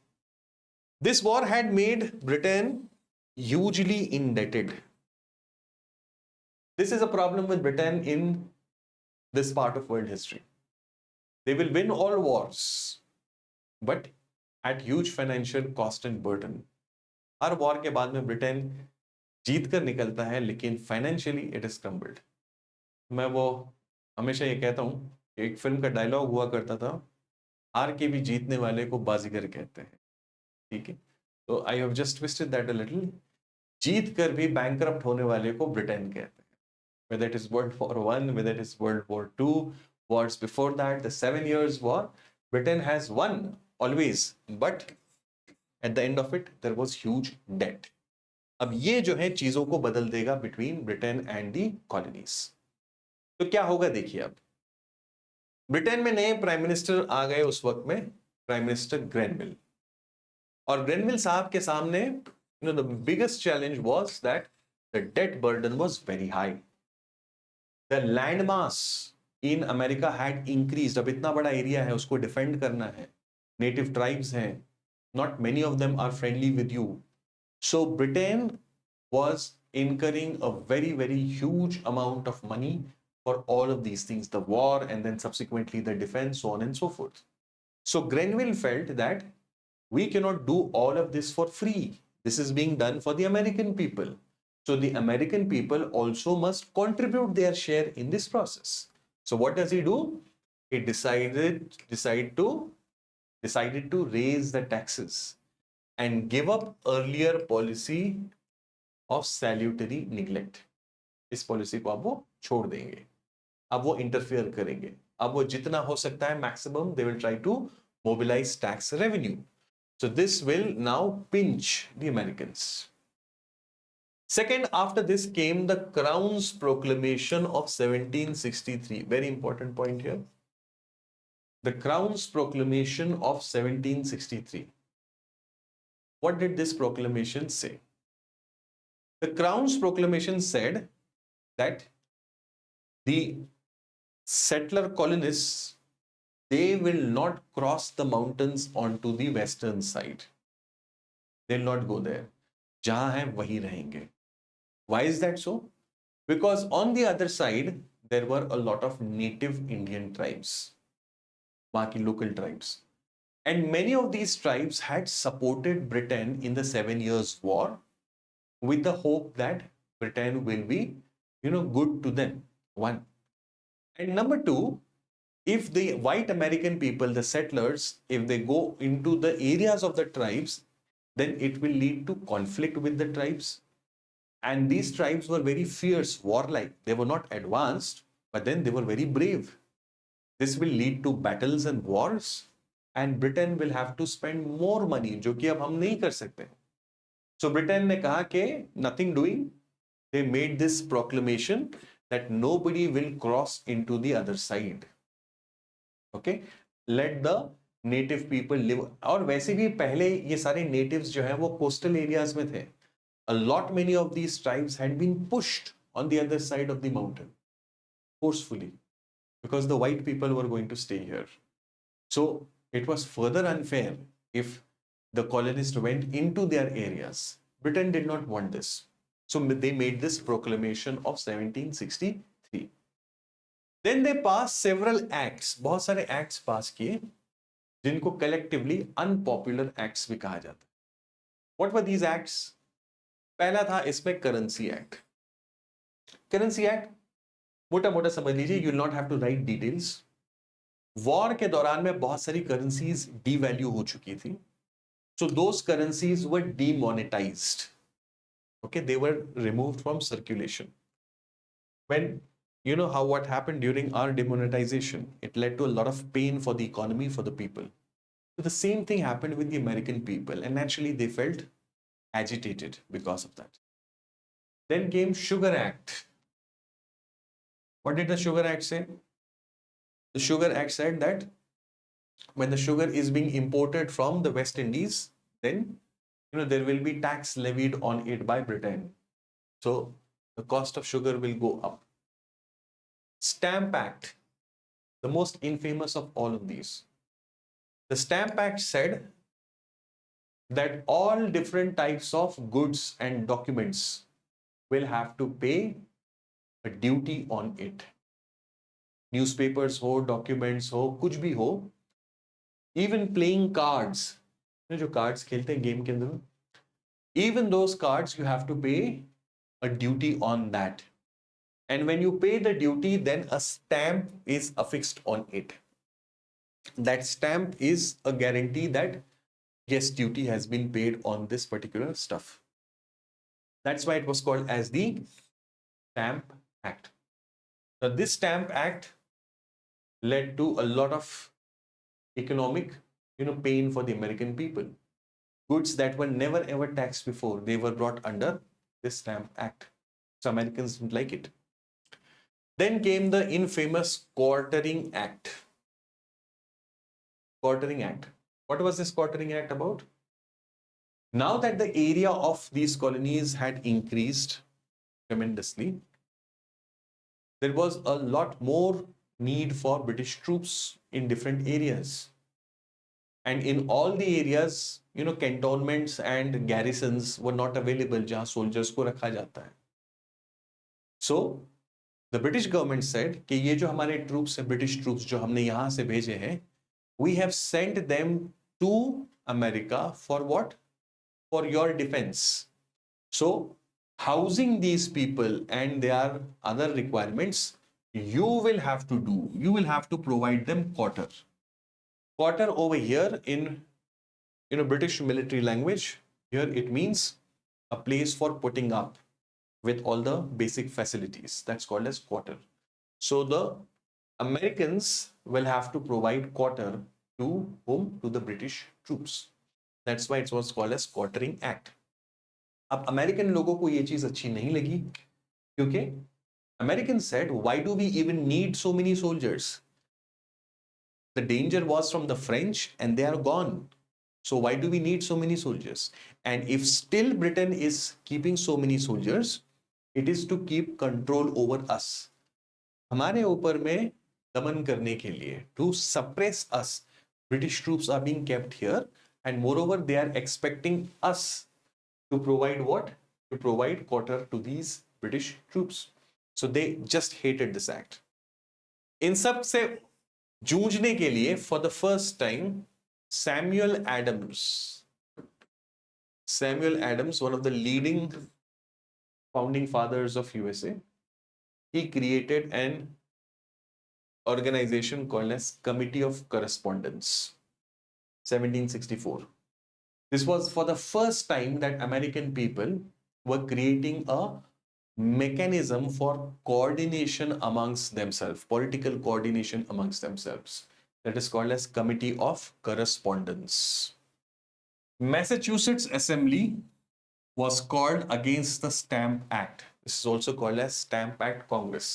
This war had made Britain hugely indebted. This is a problem with Britain in this part of world history. They will win all wars, but at huge financial cost and burden. Her war के बाद में Britain जीत कर निकलता है, लेकिन financially it is crumbled. मैं वो हमेशा ये कहता हूँ, एक फिल्म का डायलॉग हुआ करता था, हार के भी जीतने वाले को बाजीगर कहते हैं. ठीक है, तो I have just twisted that a little. जीत कर भी बैंकरप्ट होने वाले को ब्रिटेन कहते हैं. whether it is World War I, whether it is World War II, wars before that, the 7 Years' War, Britain has won always, but at the end of it there was huge debt. अब ये जो है चीजों को बदल देगा between Britain and the colonies. तो क्या होगा देखिए. अब ब्रिटेन में नए प्राइम मिनिस्टर आ गए उस वक्त में, प्राइम मिनिस्टर ग्रेनविल. और ग्रेनविल साहब के सामने the biggest challenge was that the debt burden was very high. The landmass in America had increased. अब इतना बड़ा एरिया है, उसको डिफेंड करना है, नेटिव ट्राइब्स हैं, not many of them are friendly with you. So Britain was incurring a very, very huge amount of money for all of these things, the war and then subsequently the defense, so on and so forth. So Grenville felt that we cannot do all of this for free. This is being done for the American people. So the American people also must contribute their share in this process. So what does he do? He decided to raise the taxes and give up earlier policy of salutary neglect. इस policy को अब वो छोड़ देंगे, अब वो interfere करेंगे, अब वो जितना हो सकता है maximum they will try to mobilize tax revenue. So this will now pinch the Americans. Second, after this came the Crown's Proclamation of 1763. Very important point here. The Crown's Proclamation of 1763. What did this proclamation say? The Crown's Proclamation said that the settler colonists, they will not cross the mountains onto the western side. They'll not go there. जहां है वहीं रहेंगे. Why is that so? Because on the other side there were a lot of native Indian tribes, बाकी local tribes, and many of these tribes had supported Britain in the 7 Years' War with the hope that Britain will be, good to them. One. And number two, if the white American people, the settlers, if they go into the areas of the tribes, then it will lead to conflict with the tribes. And these tribes were very fierce, warlike. They were not advanced, but then they were very brave. This will lead to battles and wars, and Britain will have to spend more money, जो कि अब हम नहीं कर सकते. So Britain ने कहा कि nothing doing. They made this proclamation that nobody will cross into the other side. Okay, let the native people live. और वैसे भी पहले ये सारे natives जो हैं वो coastal areas में थे. A lot many of these tribes had been pushed on the other side of the mountain forcefully because the white people were going to stay here. So it was further unfair if the colonists went into their areas. Britain did not want this. So they made this proclamation of 1763. Then they passed several acts. बहुत सारे acts pass किए जिनको collectively unpopular acts भी कहा जाता है. What were these acts? पहला था इसमें Currency Act. Currency Act मोटा मोटा समझ लीजिए, you will not have to write details. War के दौरान में बहुत सारी करेंसीज डीवैल्यू हो चुकी थी. So those currencies were demonetized. Okay, they were removed from circulation. When you know how what happened during our demonetization, it led to a lot of pain for the economy, for the people. So the same thing happened with the American people, and naturally they felt agitated because of that. Then came Sugar Act. What did the Sugar Act say? The Sugar Act said that when the sugar is being imported from the West Indies, then there will be tax levied on it by Britain. So the cost of sugar will go up. Stamp Act, the most infamous of all of these. The Stamp Act said that all different types of goods and documents will have to pay a duty on it. Newspapers ho, documents ho, kuch bhi ho, even playing cards, जो cards खेलते हैं game के अंदर, even those cards you have to pay a duty on that. And when you pay the duty, then a stamp is affixed on it. That stamp is a guarantee that yes, duty has been paid on this particular stuff. That's why it was called as the Stamp Act. Now this Stamp Act led to a lot of economic pain for the American people. Goods that were never ever taxed before, they were brought under this Stamp Act. So Americans didn't like it. Then came the infamous Quartering Act. Quartering Act. What was this Quartering Act about? Now that the area of these colonies had increased tremendously, there was a lot more need for British troops in different areas. And in all the areas, cantonments and garrisons were not available जहां soldiers को रखा जाता है. So the British government said कि ये जो हमारे troops हैं, British troops जो हमने यहाँ से भेजे हैं, we have sent them to America for what? For your defense. So housing these people and their other requirements, you will have to do. You will have to provide them quarter. Quarter over here in British military language, here it means a place for putting up with all the basic facilities. That's called as quarter. So the Americans will have to provide quarter to whom? To the British troops. That's why it was called as Quartering Act. अब American लोगों को ये चीज अच्छी नहीं लगी क्योंकि Americans said, why do we even need so many soldiers? The danger was from the French and they are gone. So why do we need so many soldiers? And if still Britain is keeping so many soldiers, it is to keep control over us. हमारे ऊपर में दमन करने के लिए, to suppress us, British troops are being kept here, and moreover they are expecting us to provide what? To provide quarter to these British troops. So they just hated this act. इन सब से जूझने के लिए for the first time Samuel Adams, one of the leading founding fathers of USA, he created an organization called as Committee of Correspondence, 1764. This was for the first time that American people were creating a mechanism for coordination amongst themselves, political coordination amongst themselves. That is called as Committee of Correspondence. Massachusetts Assembly was called against the Stamp Act. This is also called as Stamp Act Congress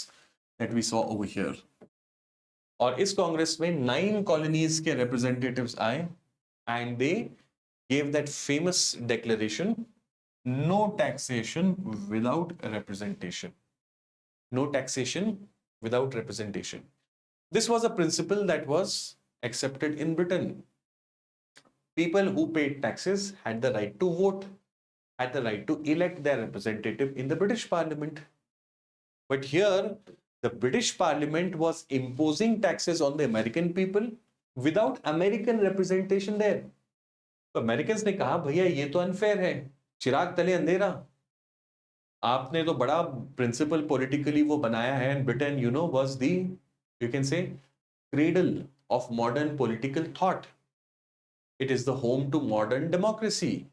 that we saw over here. और इस कांग्रेस में 9 colonies के representatives आए and they gave that famous declaration, no taxation without representation. No taxation without representation. This was a principle that was accepted in Britain. People who paid taxes had the right to vote, had the right to elect their representative in the British Parliament. But here, the British Parliament was imposing taxes on the American people without American representation there. तो Americans ने कहा भैया ये तो unfair है, चिराग तले अंधेरा, आपने तो बड़ा प्रिंसिपल पॉलिटिकली वो बनाया है. And Britain you know was the, you can say, cradle of modern political thought. It is the home to modern democracy.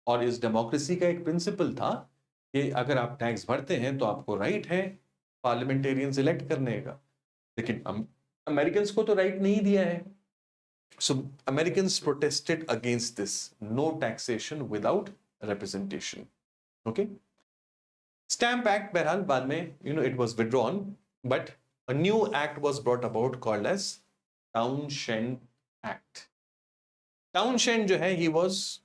और इस डेमोक्रेसी का एक प्रिंसिपल था कि अगर आप टैक्स भरते हैं तो आपको राइट है पार्लियामेंटेरियंस इलेक्ट करने का. लेकिन अमेरिकन को तो राइट नहीं दिया है. So Americans protested against this, no taxation without representation. Okay. Stamp Act, बहरहाल बाद में, it was withdrawn, but a new act was brought about called as Townshend Act. Townshend जो है, he was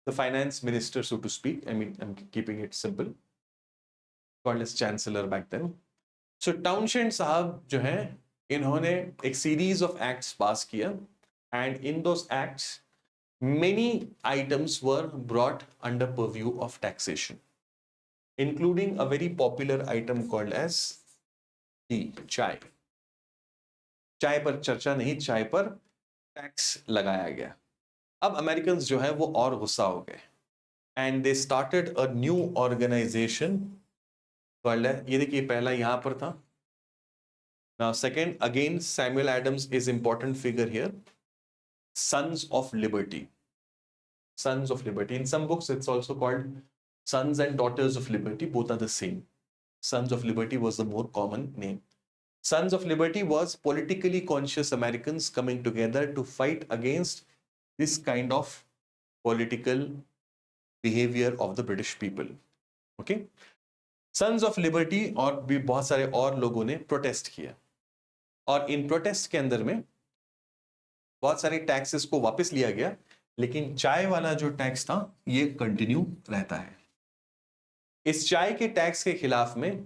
the finance minister, so to speak. I mean, I'm keeping it simple. Called as chancellor back then. So Townshend साहब जो है, इन्होंने एक series of acts pass किया, and in those acts, many items were brought under purview of taxation, including a very popular item called as tea, चाय. चाय पर चर्चा नहीं, चाय पर टैक्स लगाया गया. अब अमेरिकन्स जो है वो और गुस्सा हो गए and they started a new organization called, ये देखिए पहला यहां पर था. Now second, again Samuel Adams is important figure here. Sons of Liberty. Sons of Liberty. In some books, it's also called Sons and Daughters of Liberty. Both are the same. Sons of Liberty was the more common name. Sons of Liberty was politically conscious Americans coming together to fight against this kind of political behavior of the British people. Okay? Sons of Liberty और भी बहुत सारे और लोगों ने protest किया, और इन protest के अंदर में बहुत सारे टैक्सेस को वापस लिया गया, लेकिन चाय वाला जो टैक्स था ये कंटिन्यू रहता है. इस चाय के टैक्स के खिलाफ में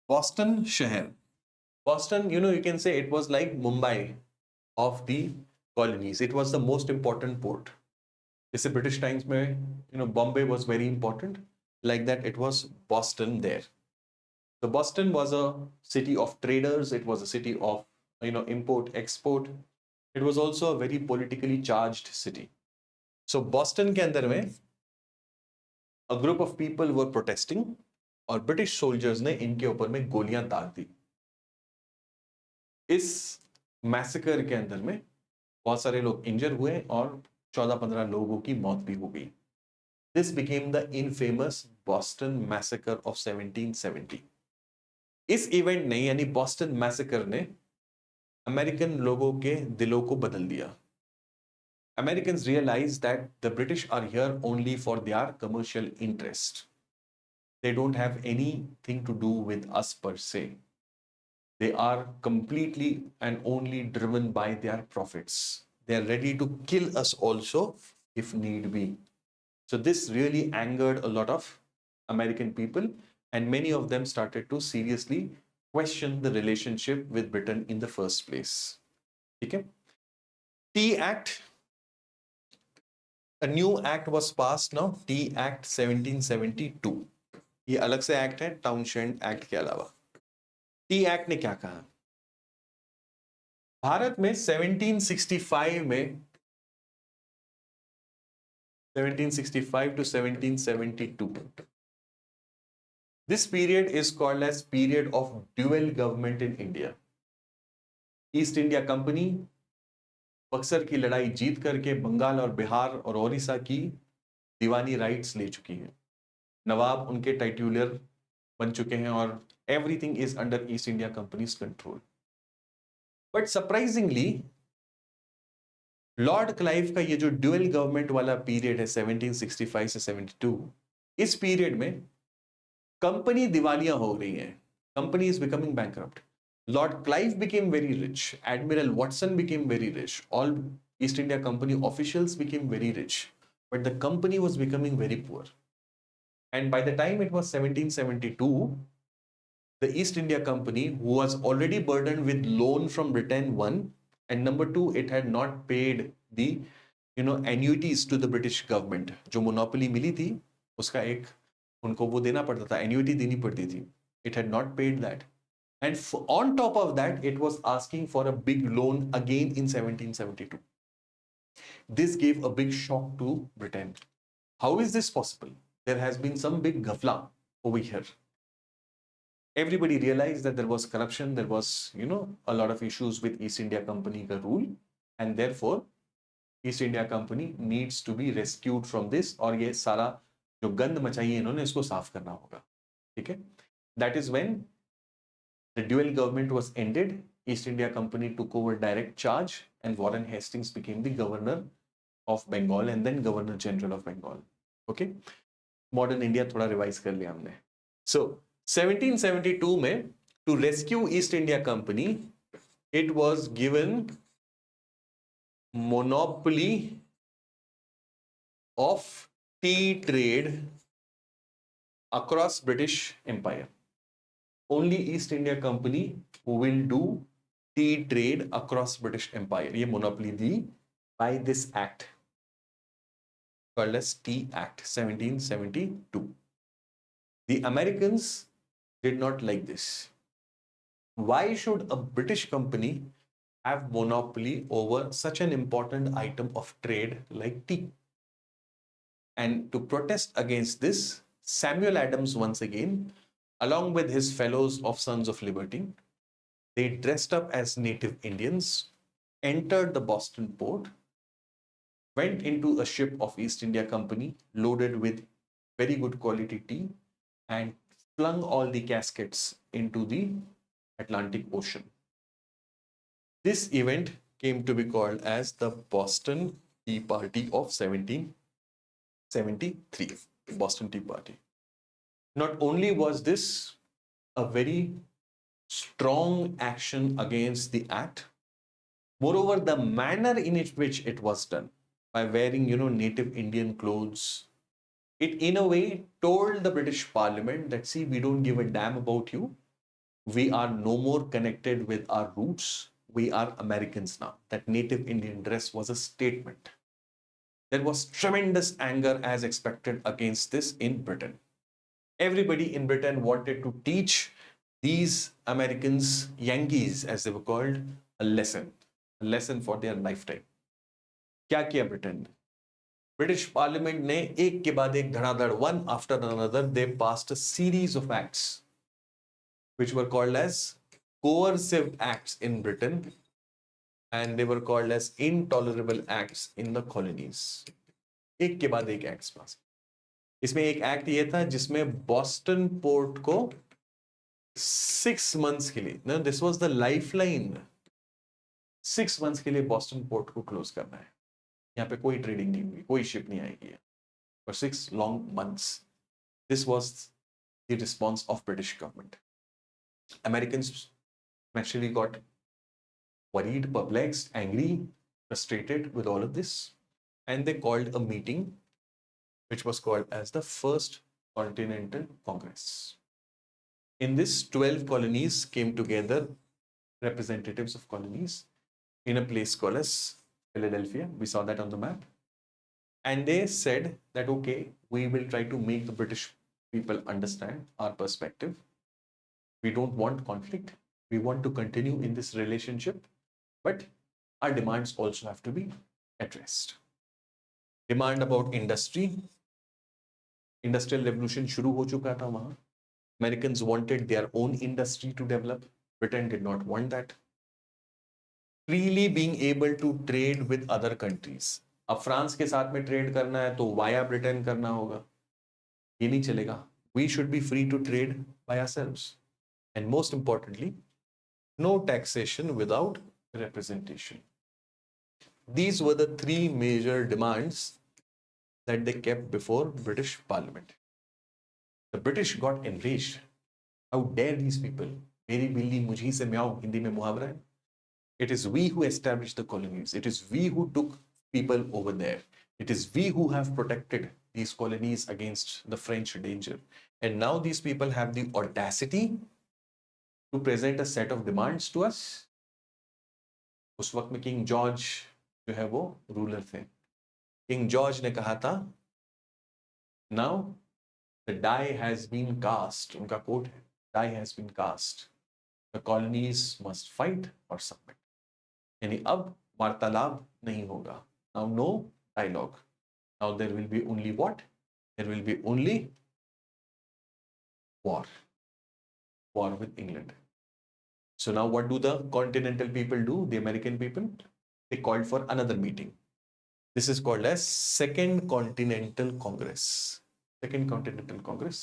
बॉस्टन शहर, Boston, you can say it was like Mumbai of the colonies. It was the most important port. जैसे ब्रिटिश टाइम्स में Bombay was very important, like that it was Boston there. So Boston was a city of traders. It was a city of import export. It was also a very politically charged city. So Boston के अंदर में a group of people were protesting, और British soldiers ने इनके ऊपर में गोलियां दाग दी. इस मैसेकर के अंदर में बहुत सारे लोग इंजर हुए और 14-15 लोगों की मौत भी हो गई. This became the infamous Boston Massacre of 1770. इस इवेंट ने, यानी बॉस्टन मैसेकर ने, अमेरिकन लोगों के दिलों को बदल दिया. Americans realized that the British are here only for their commercial interest. They don't have anything to do with us per se. They are completely and only driven by their profits. They are ready to kill us also if need be. So this really angered a lot of American people, and many of them started to seriously question the relationship with Britain in the first place. Okay? Tea Act. A new act was passed now, Tea Act 1772. ये अलग से act है Townshend act के अलावा. T act ने क्या कहा? भारत में 1765 में 1765 to 1772, this period is called as period of dual government in India. East India company Buxar की लड़ाई जीत करके बंगाल और बिहार और ओडिशा की दीवानी राइट्स ले चुकी है. नवाब उनके टाइटुलर बन चुके हैं और everything is under east India companies control. But surprisingly Lord Clive का ये जो ड्यूअल गवर्नमेंट वाला पीरियड है 1765 से 72, इस पीरियड में कंपनी दिवालियां हो रही हैं, company is becoming bankrupt. Lord Clive became very rich, Admiral Watson became very rich, all East India Company officials became very rich, but the company was becoming very poor. And by the time it was 1772, the East India Company, who was already burdened with loan from Britain, one, and number two, it had not paid the annuities to the British government. जो monopoly मिली थी उसका एक उनको वो देना पड़ता था, annuity देनी पड़ती थी. It had not paid that. And on top of that, it was asking for a big loan again in 1772. This gave a big shock to Britain. How is this possible? There has been some big ghafla over here. Everybody realized that there was corruption, there was, a lot of issues with East India Company ka rule, and therefore East India Company needs to be rescued from this, और ये सारा जो गंद मचाई है इन्होंने इसको साफ करना होगा. ठीक है? That is when the dual government was ended. East India Company took over direct charge, and Warren Hastings became the governor of Bengal and then Governor General of Bengal. Okay, modern India थोड़ा revise कर लिया हमने. So 1772 में, to rescue East India Company, it was given monopoly of tea trade across British Empire. Only East India Company who will do tea trade across British Empire. ये monopoly the by this act called as Tea Act 1772. The Americans did not like this. Why should a British company have monopoly over such an important item of trade like tea? And to protest against this, Samuel Adams once again, along with his fellows of Sons of Liberty, they dressed up as native Indians, entered the Boston port, went into a ship of East India Company loaded with very good quality tea, and flung all the caskets into the Atlantic Ocean. This event came to be called as the Boston Tea Party of 1773, Boston Tea Party. Not only was this a very strong action against the act, moreover, the manner in which it was done, by wearing, native Indian clothes, it in a way told the British Parliament that, see, we don't give a damn about you. We are no more connected with our roots. We are Americans now. That native Indian dress was a statement. There was tremendous anger, as expected, against this in Britain. Everybody in Britain wanted to teach these Americans, Yankees as they were called, a lesson for their lifetime. क्या किया Britain ने? British Parliament ने एक के बाद एक धड़ाधड़, one after another, they passed a series of acts which were called as coercive acts in Britain, and they were called as intolerable acts in the colonies. एक के बाद एक acts pass. इसमें एक act ये था जिसमें Boston Port को 6 months के लिए, no, this was the lifeline, 6 months के लिए Boston Port को close करना है. यहाँ पे कोई ट्रेडिंग नहीं हुई, कोई शिप नहीं आएगी for 6 long months. This was the response of British government. Americans actually got worried, perplexed, angry, frustrated with all of this, and they called a meeting which was called as the First Continental Congress. In this, 12 colonies came together, representatives of colonies, in a place called as Philadelphia. We saw that on the map. And they said that, okay, we will try to make the British people understand our perspective. We don't want conflict. We want to continue in this relationship, but our demands also have to be addressed. Demand about industry. Industrial revolution शुरू हो चुका था वहां. Americans wanted their own industry to develop. Britain did not want that. Freely being able to trade with other countries. अब France के साथ में trade करना है तो वाया ब्रिटेन करना होगा, ये नहीं चलेगा. We should be free to trade by ourselves. And most importantly, no taxation without representation. These were the 3 major demands that they kept before British Parliament. The British got enraged. How dare these people? मेरी बिल्ली मुझी से म्याऊं, हिंदी में मुहावरा है. It is we who established the colonies. It is we who took people over there. It is we who have protected these colonies against the French danger. And now these people have the audacity to present a set of demands to us. उस वक्त में king George जो है वो ruler थे. King George ने कहा था, now the die has been cast. उनका कोट है, die has been cast, the colonies must fight और सबमिट. यानी अब वार्तालाप नहीं होगा. Now no dialogue. Now there will be only what? There will be only war. War with England. So now what do the continental people do? The American people, they called for another meeting. This is called as Second Continental Congress. Second Continental Congress.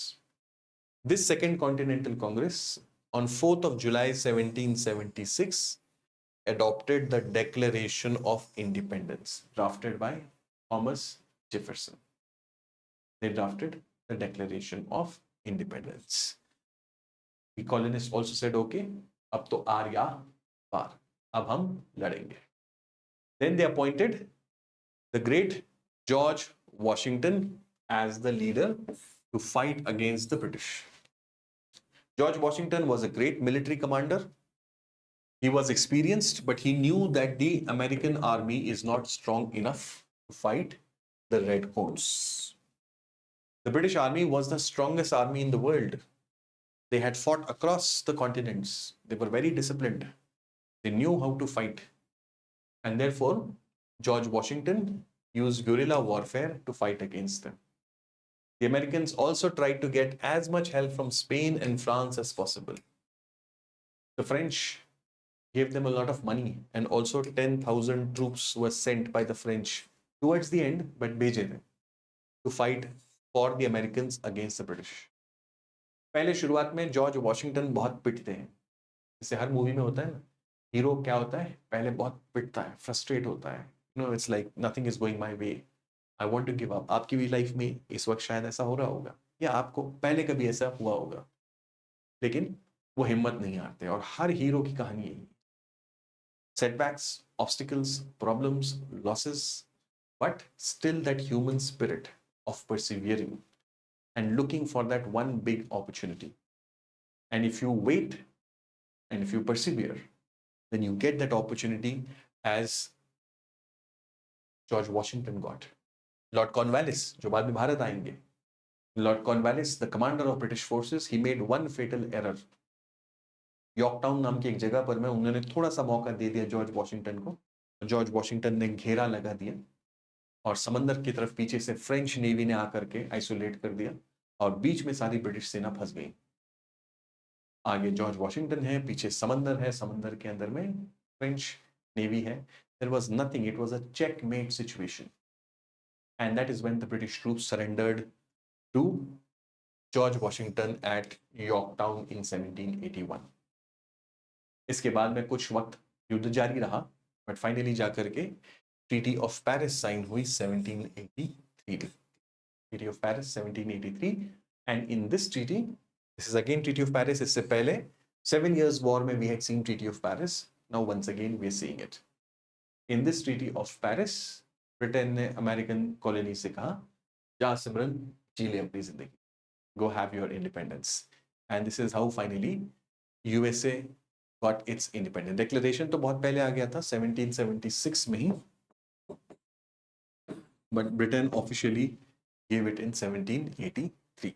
This Second Continental Congress on 4th of July 1776 adopted the Declaration of Independence drafted by Thomas Jefferson. They drafted the Declaration of Independence. The colonists also said, okay, अब तो are या पार, अब हम लड़ेंगे. Then they appointed the great George Washington as the leader to fight against the British. George Washington was a great military commander. He was experienced, but he knew that the American army is not strong enough to fight the Red Coats. The British army was the strongest army in the world. They had fought across the continents. They were very disciplined. They knew how to fight. And therefore, George Washington used guerrilla warfare to fight against them. The Americans also tried to get as much help from Spain and France as possible. The French gave them a lot of money, and also 10,000 troops were sent by the French towards the end, but भेजे थे, to fight for the Americans against the British. पहले शुरुआत में George Washington बहुत पिटते हैं, जैसे हर movie में होता है ना, हीरो क्या होता है, पहले बहुत पिटता है, फ्रस्ट्रेट होता है, no it's like nothing is going my way, I want to give up. आपकी भी लाइफ में इस वक्त शायद ऐसा हो रहा होगा, या आपको पहले कभी ऐसा हुआ होगा, लेकिन वो हिम्मत नहीं हारते. और हर हीरो की कहानी यही, setbacks, obstacles, problems, losses, but still that human spirit of persevering and looking for that one big opportunity. And if you wait and if you persevere, then you get that opportunity as George Washington got. Lord Cornwallis, जो बाद में भारत आएंगे, Lord Cornwallis, the commander of British forces, he made one fatal error. Yorktown नाम की एक जगह पर में उन्होंने थोड़ा सा मौका दे दिया जॉर्ज वॉशिंगटन को. जॉर्ज वॉशिंगटन ने घेरा लगा दिया और समंदर की तरफ पीछे से फ्रेंच नेवी ने आकर के आइसोलेट कर दिया और बीच में सारी ब्रिटिश सेना फंस गई. आगे जॉर्ज वॉशिंगटन है, पीछे समंदर है, समंदर के अंदर में फ्रेंच नेवी है. There was nothing, it was a checkmate situation. And that is when the British troops surrendered to George Washington at Yorktown in 1781. इसके बाद में कुछ वक्त युद्ध जारी रहा, बट फाइनली जाकर के ट्रीटी ऑफ पेरिस साइन हुई 1783. Treaty of Paris 1783, and in this treaty, this is again Treaty of Paris. इससे पहले 7 years war में we had seen Treaty of Paris. Now once again we are seeing it. In this Treaty of Paris, Britain ने American colony से कहा, जा सिमरन जी ले अपनी जिंदगी, go have your independence. And this is how finally USA got its independence. Declaration तो बहुत पहले आ गया था 1776 में ही, but Britain officially gave it in 1783.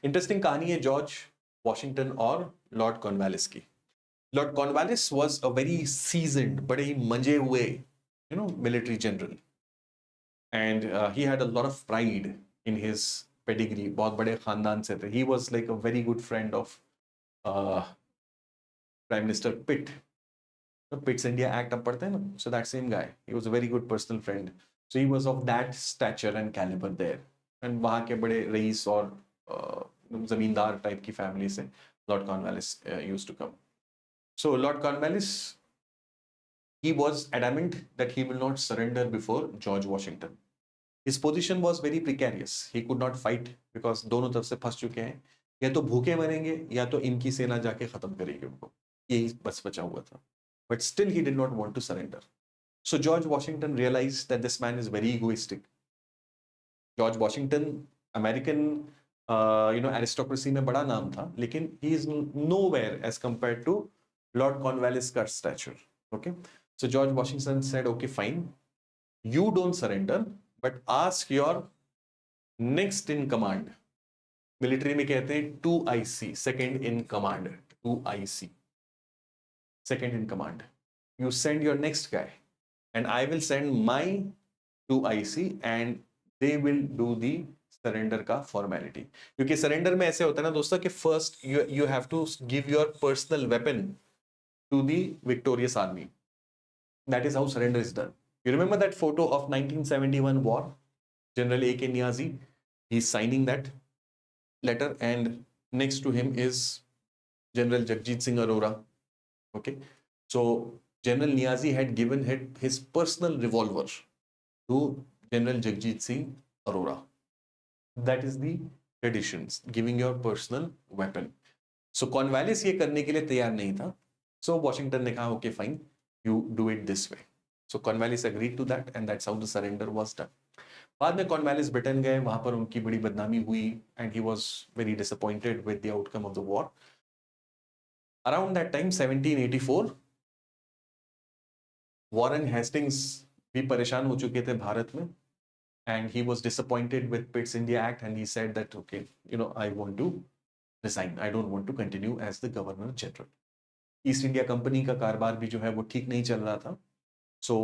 Interesting कहानी है जॉर्ज वॉशिंगटन और लॉर्ड कॉर्नवालिस की. Lord Cornwallis was a very seasoned, बड़े ही मंजे हुए military general, and he had a lot of pride in his pedigree. बहुत बड़े खानदान से थे. He was like a very good friend of Prime Minister Pitt. Pitt's India Act अब पढ़ते हैं ना, so that same guy, he was a very good personal friend. So he was of that stature and caliber there. And वहाँ के बड़े rice और जमींदार type की फैमिली से Lord Cornwallis used to come. So Lord Cornwallis, he was adamant that he will not surrender before George Washington. His position was very precarious. He could not fight because दोनों तरफ से फंस चुके हैं, या तो भूखे मरेंगे या तो इनकी सेना जाके खत्म करेगी उनको, यही बस बचा हुआ था. But still he did not want to surrender. So George Washington realized that this man is very egoistic. George Washington American aristocracy में बड़ा नाम था, लेकिन he is nowhere as compared to Lord Cornwallis का stature. Okay, so George Washington said, okay, fine, you don't surrender, but ask your next in command. Military में कहते हैं 2IC, second in command. 2IC, second in command. You send your next guy, and I will send my 2IC, and they will do the surrender का formality. क्योंकि surrender में ऐसे होता है ना दोस्तों कि first you have to give your personal weapon to the victorious army. That is how surrender is done. You remember that photo of 1971 war? General A.K. Niazi, he's signing that letter, and next to him is General Jagjit Singh Arora. Okay, so General Niazi had given his personal revolver to General Jagjit Singh Arora. That is the traditions, giving your personal weapon. So Cornwallis ये करने के लिए तैयार नहीं था. So Washington ने कहा, okay, fine, you do it this way. So Cornwallis agreed to that, and that's how the surrender was done. बाद में Cornwallis ब्रिटेन गए, वहां पर उनकी बड़ी बदनामी हुई, and he was very disappointed with the outcome of the war. Around that time, 1784, Warren Hastings भी परेशान हो चुके थे भारत में, and he was disappointed with Pitt's India Act, and he said that, okay, I want to resign. I don't want to continue as the Governor General. East India company का कारोबार भी जो है वो ठीक नहीं चल रहा था. सो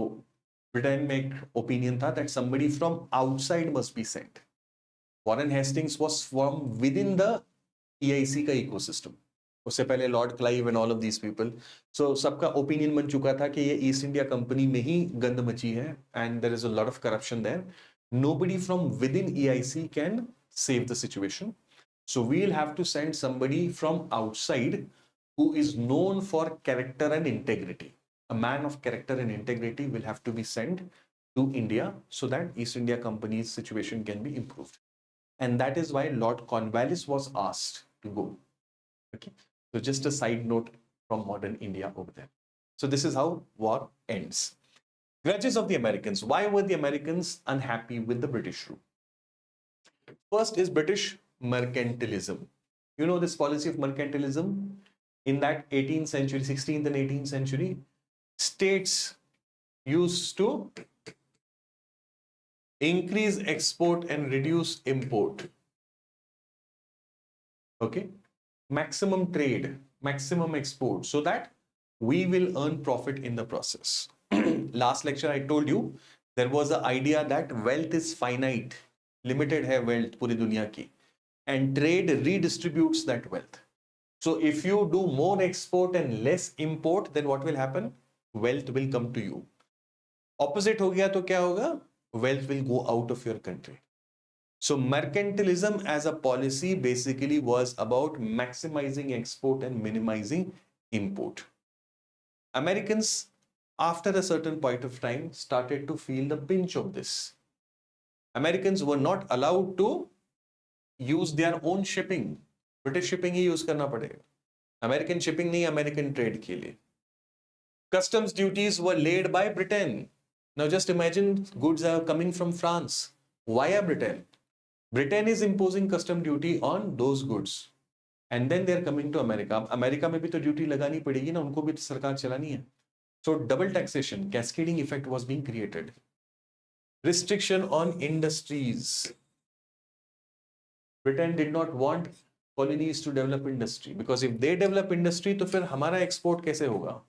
ब्रिटेन में एक ओपिनियन था that somebody from outside must be sent. Warren Hastings was from within the EIC का इकोसिस्टम. उससे पहले Lord Clive and all of these people. So सबका ओपिनियन बन चुका था कि ये ईस्ट इंडिया कंपनी में ही गंद मची है, and there is a lot of corruption there. Nobody from within EIC can save the situation. So we'll have to send somebody from outside who is known for character and integrity. A man of character and integrity will have to be sent to India so that East India Company's situation can be improved. And that is why Lord Cornwallis was asked to go. Okay. So just a side note from modern India over there. So this is how war ends. Grudges of the Americans. Why were the Americans unhappy with the British rule? First is British mercantilism. You know this policy of mercantilism? In that 18th century, 16th and 18th century, states used to increase export and reduce import. Okay? Maximum trade, maximum export, so that we will earn profit in the process. Last lecture I told you there was the idea that wealth is finite, limited है wealth पूरी दुनिया की, and trade redistributes that wealth. So if you do more export and less import, then what will happen? Wealth will come to you. Opposite हो गया तो क्या होगा? Wealth will go out of your country. So mercantilism as a policy basically was about maximizing export and minimizing import. Americans, after a certain point of time, started to feel the pinch of this. Americans were not allowed to use their own shipping. British shipping he use करना पड़ेगा. American shipping नहीं, American trade के लिए. Customs duties were laid by Britain. Now just imagine goods are coming from France via Britain. Britain is imposing custom duty on those goods. And then they are coming to America. America में भी तो duty लगानी पड़ेगी ना, उनको भी तो सरकार चलानी है. So double taxation, cascading effect was being created. Restriction on industries. Britain did not want colonies to develop industry, because if they develop industry तो फिर हमारा export कैसे होगा?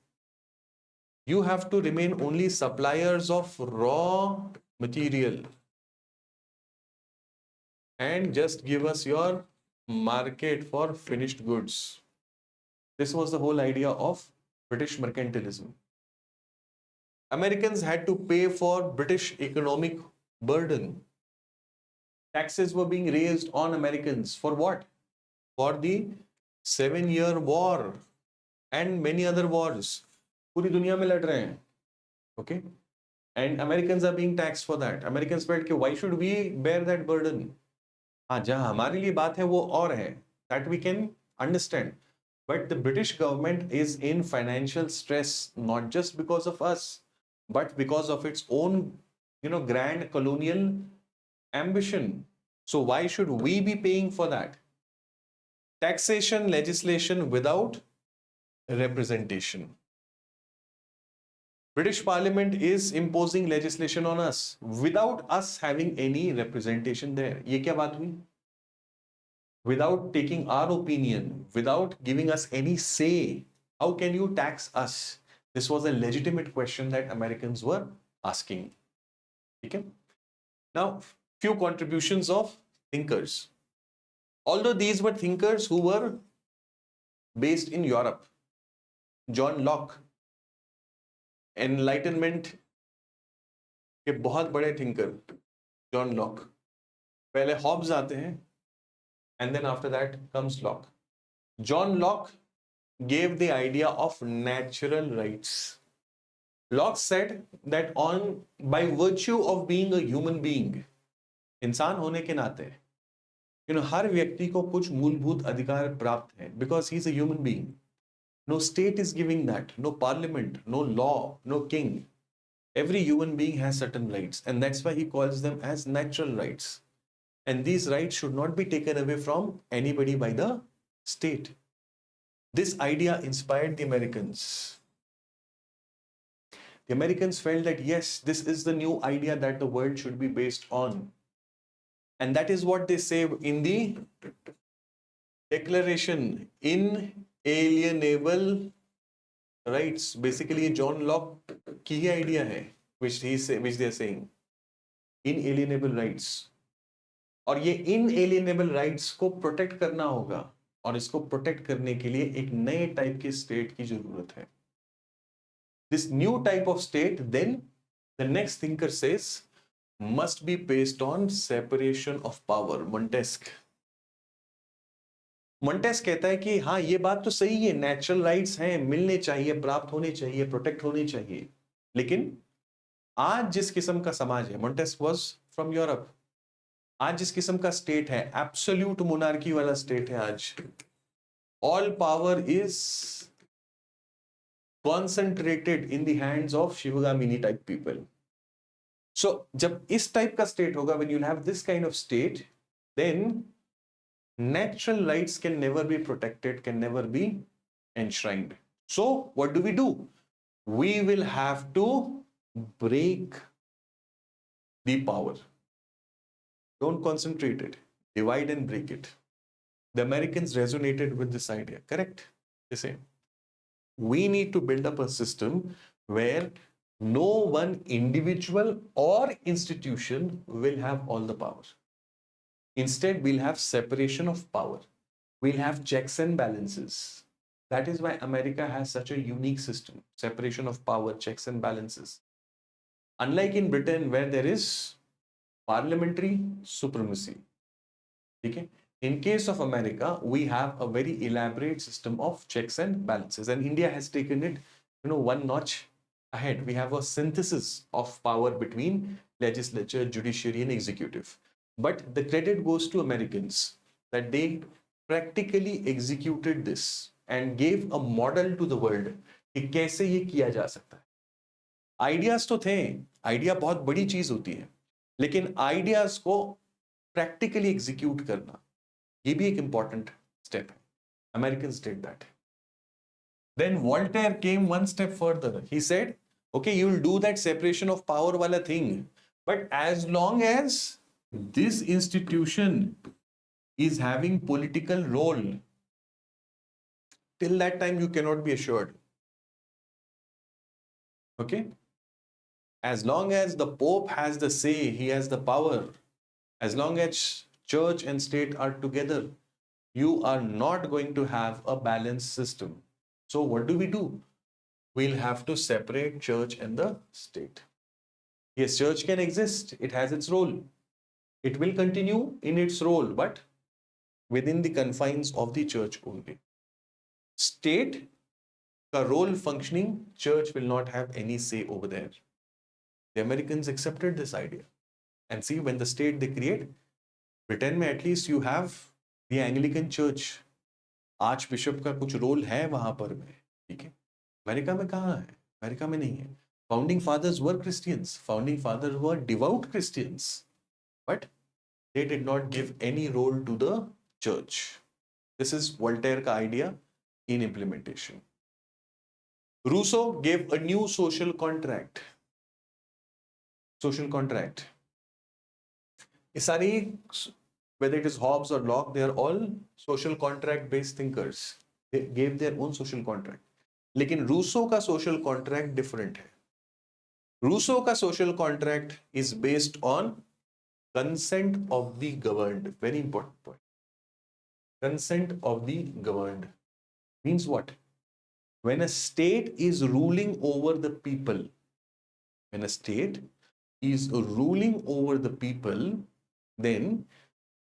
You have to remain only suppliers of raw material and just give us your market for finished goods. This was the whole idea of British mercantilism. Americans had to pay for British economic burden. Taxes were being raised on Americans for what? For the 7-year war and many other wars. पूरी दुनिया में लड़ रहे हैं. Okay? And Americans are being taxed for that. Americans felt कि why should we bear that burden? हाँ, जहाँ हमारे लिए बात है वो और है, that we can understand. But the British government is in financial stress, not just because of us, but because of its own, grand colonial ambition. So why should we be paying for that? Taxation legislation without representation. British Parliament is imposing legislation on us without us having any representation there. ये क्या बात हुई? Without taking our opinion, without giving us any say, how can you tax us? This was a legitimate question that Americans were asking. Okay? Now, few contributions of thinkers. Although these were thinkers who were based in Europe, John Locke, Enlightenment के बहुत बड़े thinker, John Locke. पहले Hobbs आते हैं, and then after that comes Locke. John Locke gave the idea of natural rights. Locke said that by virtue of being a human being, इंसान होने के नाते, हर व्यक्ति को कुछ मूलभूत अधिकार प्राप्त है, because he is a human being. No state is giving that, no parliament, no law, no king. Every human being has certain rights, and that's why he calls them as natural rights. And these rights should not be taken away from anybody by the state. This idea inspired the Americans. The Americans felt that yes, this is the new idea that the world should be based on. And that is what they say in the Declaration, inalienable rights. Basically, John Locke की ही idea है, which they are saying. Inalienable rights. और ये inalienable rights को protect करना होगा, और इसको protect करने के लिए एक नए टाइप के स्टेट की जरूरत है. This new type of state, then the next thinker says, must be based on separation of power. Montesquieu कहता है कि हाँ, ये बात तो सही है, नेचुरल राइट्स हैं, मिलने चाहिए, प्राप्त होने चाहिए, प्रोटेक्ट होने चाहिए, लेकिन आज जिस किस्म का समाज है, Montesquieu was from Europe, आज जिस किस्म का स्टेट है, एब्सोल्यूट मोनार्की वाला स्टेट है आज, all power is concentrated in the hands of Shivagamini type people. So जब इस टाइप का स्टेट होगा, when you have this kind of state, then natural rights can never be protected, can never be enshrined. So what do? We will have to break the power. Don't concentrate it. Divide and break it. The Americans resonated with this idea. Correct? They say, we need to build up a system where no one individual or institution will have all the power. Instead, we'll have separation of power. We'll have checks and balances. That is why America has such a unique system. Separation of power, checks and balances. Unlike in Britain, where there is parliamentary supremacy. Okay? In case of America, we have a very elaborate system of checks and balances. And India has taken it, one notch ahead. We have a synthesis of power between legislature, judiciary, and executive. But the credit goes to Americans that they practically executed this and gave a model to the world कि कैसे ये किया जा सकता है. Ideas तो थे, idea बहुत बड़ी चीज होती है, लेकिन आइडियाज को प्रैक्टिकली एग्जीक्यूट करना, ये भी एक इंपॉर्टेंट स्टेप है. Americans did that. Then Voltaire came one step further. He said, okay, you will do that separation of power wala thing, but as long as this institution is having political role, till that time you cannot be assured. Okay? As long as the Pope has the say, he has the power, as long as church and state are together, you are not going to have a balanced system. So what do? We'll have to separate church and the state. Yes, church can exist, it has its role. It will continue in its role, but within the confines of the church only. State ka role functioning, church will not have any say over there. The Americans accepted this idea. And see, when the state they create, Britain में at least you have the Anglican Church. Arch bishop का कुछ role है वहां पर में, ठीक है. America में कहाँ है? अमेरिका में नहीं है. Founding fathers were Christians. Founding fathers were devout Christians. But they did not give any role to the church. This is Voltaire का idea in implementation. Rousseau gave a new social contract. Social contract. सारी, whether it is Hobbes or Locke, they are all social contract based thinkers. They gave their own social contract. लेकिन Rousseau का social contract different है. Rousseau का social contract is based on consent of the governed. Very important point. Consent of the governed means what? When a state is ruling over the people, when a state is ruling over the people, then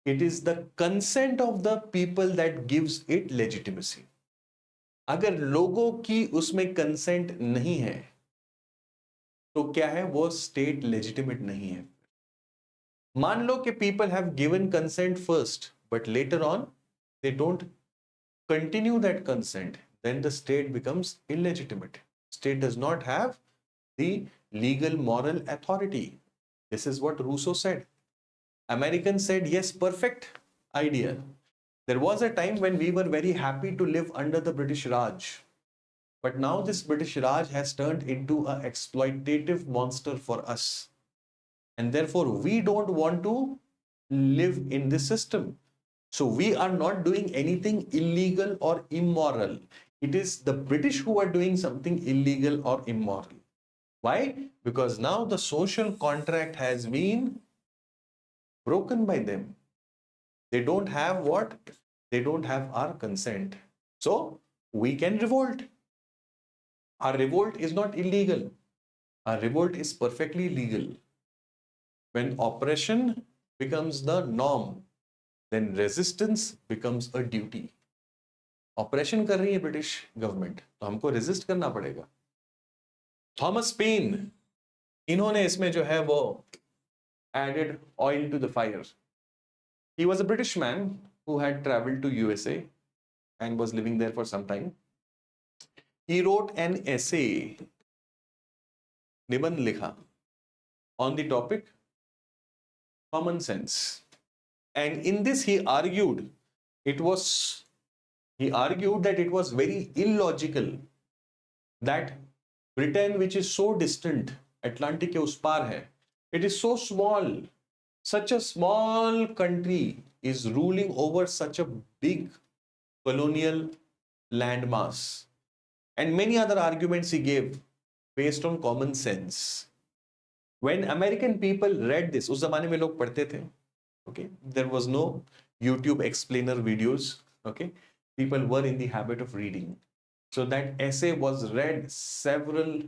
it is the consent of the people that gives it legitimacy. अगर लोगों की उसमें consent नहीं है, तो क्या है? वो state legitimate नहीं है. मान लो कि people have given consent first, but later on they don't continue that consent, then the state becomes illegitimate. State does not have the legal moral authority. This is what Rousseau said. Americans said, yes, perfect idea. There was a time when we were very happy to live under the British Raj. But now this British Raj has turned into an exploitative monster for us. And therefore, we don't want to live in this system. So we are not doing anything illegal or immoral. It is the British who are doing something illegal or immoral. Why? Because now the social contract has been broken by them. They don't have what? They don't have our consent. So we can revolt. Our revolt is not illegal. Our revolt is perfectly legal. When oppression becomes the norm, then resistance becomes a duty. Oppression कर रही है British government, तो हमको resist करना पड़ेगा. Thomas Paine, इन्होंने इसमें जो है वो added oil to the fire. He was a British man who had traveled to USA and was living there for some time. He wrote an essay, निबंध लिखा, on the topic common sense. And in this he argued that it was very illogical that Britain, which is so distant, Atlantic के उस पार है, it is so small, such a small country is ruling over such a big colonial landmass. And many other arguments he gave based on common sense. When American people read this, उस जमाने में लोग पढ़ते थे, okay, there was no YouTube explainer videos, okay, people were in the habit of reading. So that essay was read several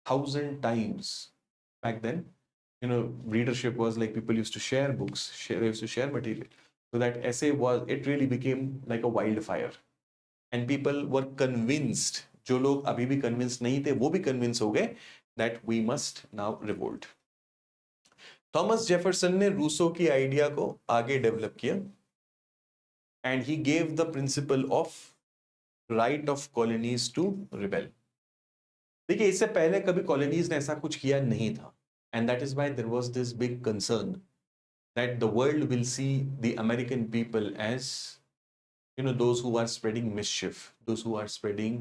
thousand times. Back then, you know, readership was like people used to share books, they used to share material. So that essay it really became like a wildfire. And people were convinced, जो लोग अभी भी convinced नहीं थे, वो भी convinced हो गए that we must now revolt. Thomas Jefferson ने रूसो की आइडिया को आगे डेवलप किया and he gave the principle of right of colonies to rebel. देखिए, इससे पहले कभी कॉलोनीज ने ऐसा कुछ किया नहीं था, and that is why there was this big concern that the world will see the American people as, you know, those who are spreading mischief, those who are spreading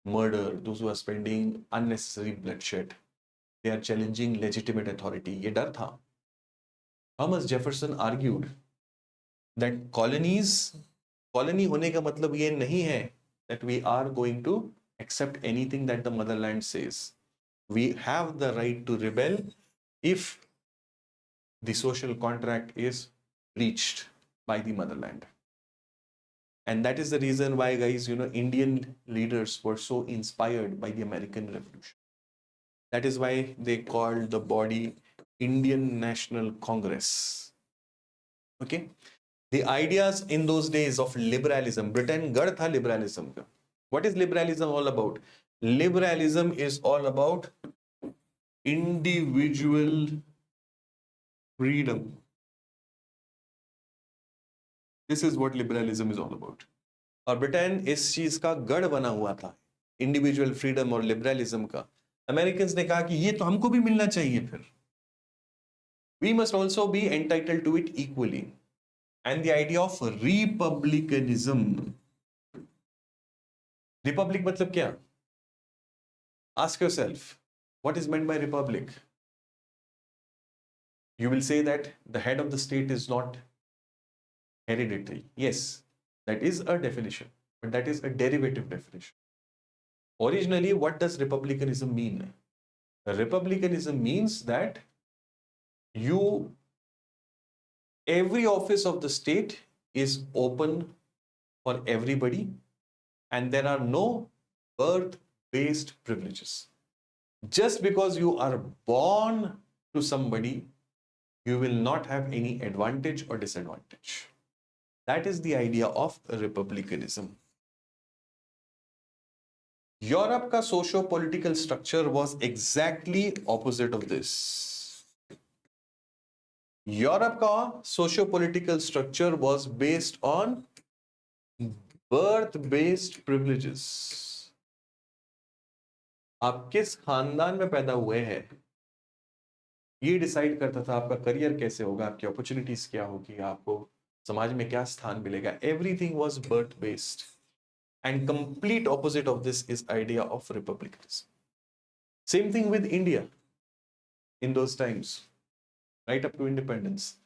murder, those who are spreading unnecessary bloodshed. They are challenging legitimate authority. ये डर था. Thomas Jefferson argued that colony होने का मतलब ये नहीं है that we are going to accept anything that the motherland says. We have the right to rebel if the social contract is breached by the motherland. And that is the reason why, guys, you know, Indian leaders were so inspired by the American Revolution. That is why they called the body Indian National Congress. Okay? The ideas in those days of liberalism, Britain गढ़ था liberalism का. What is liberalism all about? Liberalism is all about individual freedom. This is what liberalism is all about. और Britain इस चीज का गढ़ बना हुआ था, इंडिविजुअल फ्रीडम और लिबरलिज्म का. अमेरिकन्स ने कहा कि ये तो हमको भी मिलना चाहिए, फिर we must also be entitled to it equally. And the idea of republicanism. Republic मतलब क्या? Ask yourself, what is meant by republic? You will say that the head of the state is not hereditary. Yes, that is a definition, but that is a derivative definition. Originally, what does republicanism mean? Republicanism means that you, every office of the state is open for everybody, and there are no birth-based privileges. Just because you are born to somebody, you will not have any advantage or disadvantage. That is the idea of republicanism. Europe का socio-political structure was exactly opposite of this. Europe का socio-political structure was based on birth-based privileges. आप किस खानदान में पैदा हुए हैं, ये डिसाइड करता था आपका करियर कैसे होगा, आपकी अपॉर्चुनिटीज क्या होगी, आपको समाज में क्या स्थान मिलेगा. Everything was birth-based. And complete opposite of this is idea of republicanism. Same thing with India in those times, right up to independence.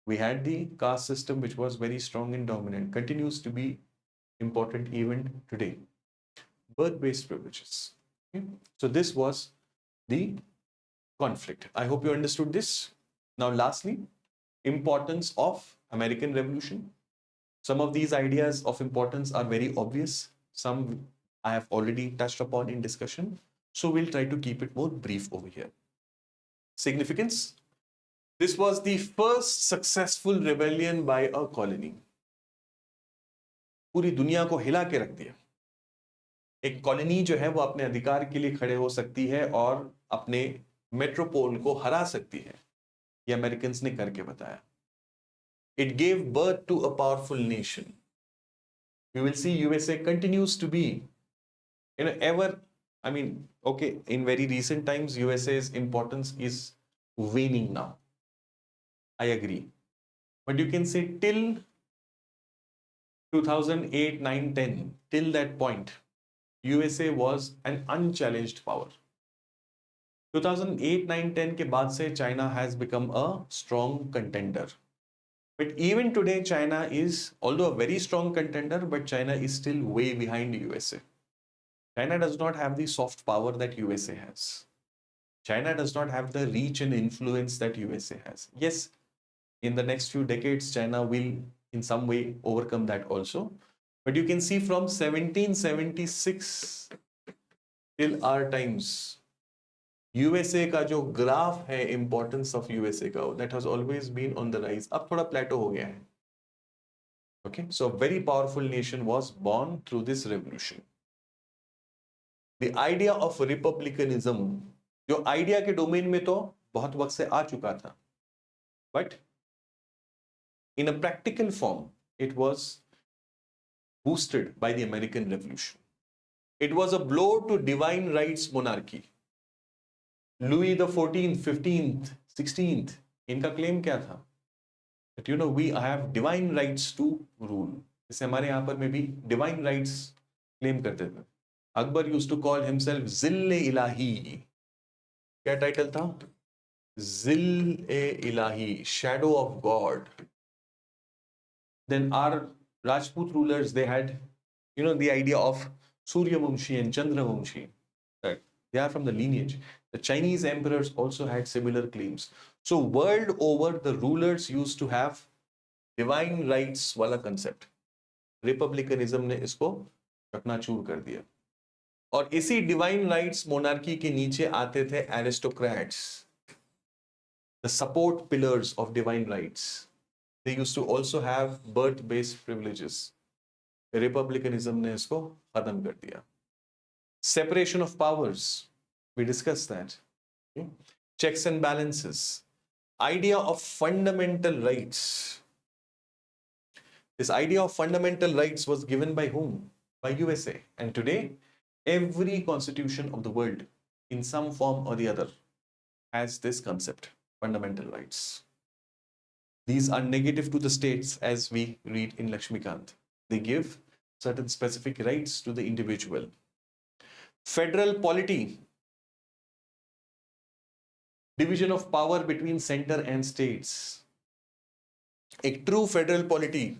We had the caste system which was very strong and dominant, continues to be important even today. Birth-based privileges. Okay? So this was the conflict. I hope you understood this. Now lastly, importance of American Revolution. Some of these ideas of importance are very obvious. Some I have already touched upon in discussion. So we'll try to keep it more brief over here. Significance. This was the first successful rebellion by a colony. पूरी दुनिया को हिला के रख दिया. एक colony जो है वो अपने अधिकार के लिए खड़े हो सकती है और अपने मेट्रोपोल को हरा सकती है. ये अमेरिकन्स ने करके बताया. It gave birth to a powerful nation. You will see USA continues to be, in very recent times, USA's importance is waning now. I agree. But you can say till 2008, 9, 10, till that point, USA was an unchallenged power. 2008, 9, 10 के बाद से China has become a strong contender. But even today, China is, although a very strong contender, but China is still way behind USA. China does not have the soft power that USA has. China does not have the reach and influence that USA has. Yes, in the next few decades, China will in some way overcome that also. But you can see from 1776 till our times, USA का जो graph है importance of USA का, that has always been on the rise. अब थोड़ा plateau हो गया है. Okay, so a very powerful nation was born through this revolution. The idea of republicanism, जो idea के domain में तो बहुत वक्त से आ चुका था, but in a practical form, it was boosted by the American Revolution. It was a blow to divine rights monarchy. Louis the 14th, 15th, 16th, इनका claim क्या था? That we have divine rights to rule. जैसे हमारे यहाँ पर में भी divine rights claim करते थे. Akbar used to call himself Zill-e-Ilahi. क्या title था? Zill-e-Ilahi, shadow of God. Then our Rajput rulers, they had, the idea of Surya Vamshi and Chandra Vamshi. Right? They are from the lineage. The Chinese emperors also had similar claims. So world over, the rulers used to have divine rights वाला concept. Republicanism ने इसको चकनाचूर कर दिया. और इसी divine rights monarchy के नीचे आते थे aristocrats, the support pillars of divine rights. They used to also have birth-based privileges. Republicanism ने इसको खत्म कर दिया. Separation of powers. We discussed that. Okay? Checks and balances. Idea of fundamental rights. This idea of fundamental rights was given by whom? By USA. And today, every constitution of the world, in some form or the other, has this concept, fundamental rights. These are negative to the states, as we read in Lakshmikant. They give certain specific rights to the individual. Federal polity, division of power between center and states. A true federal polity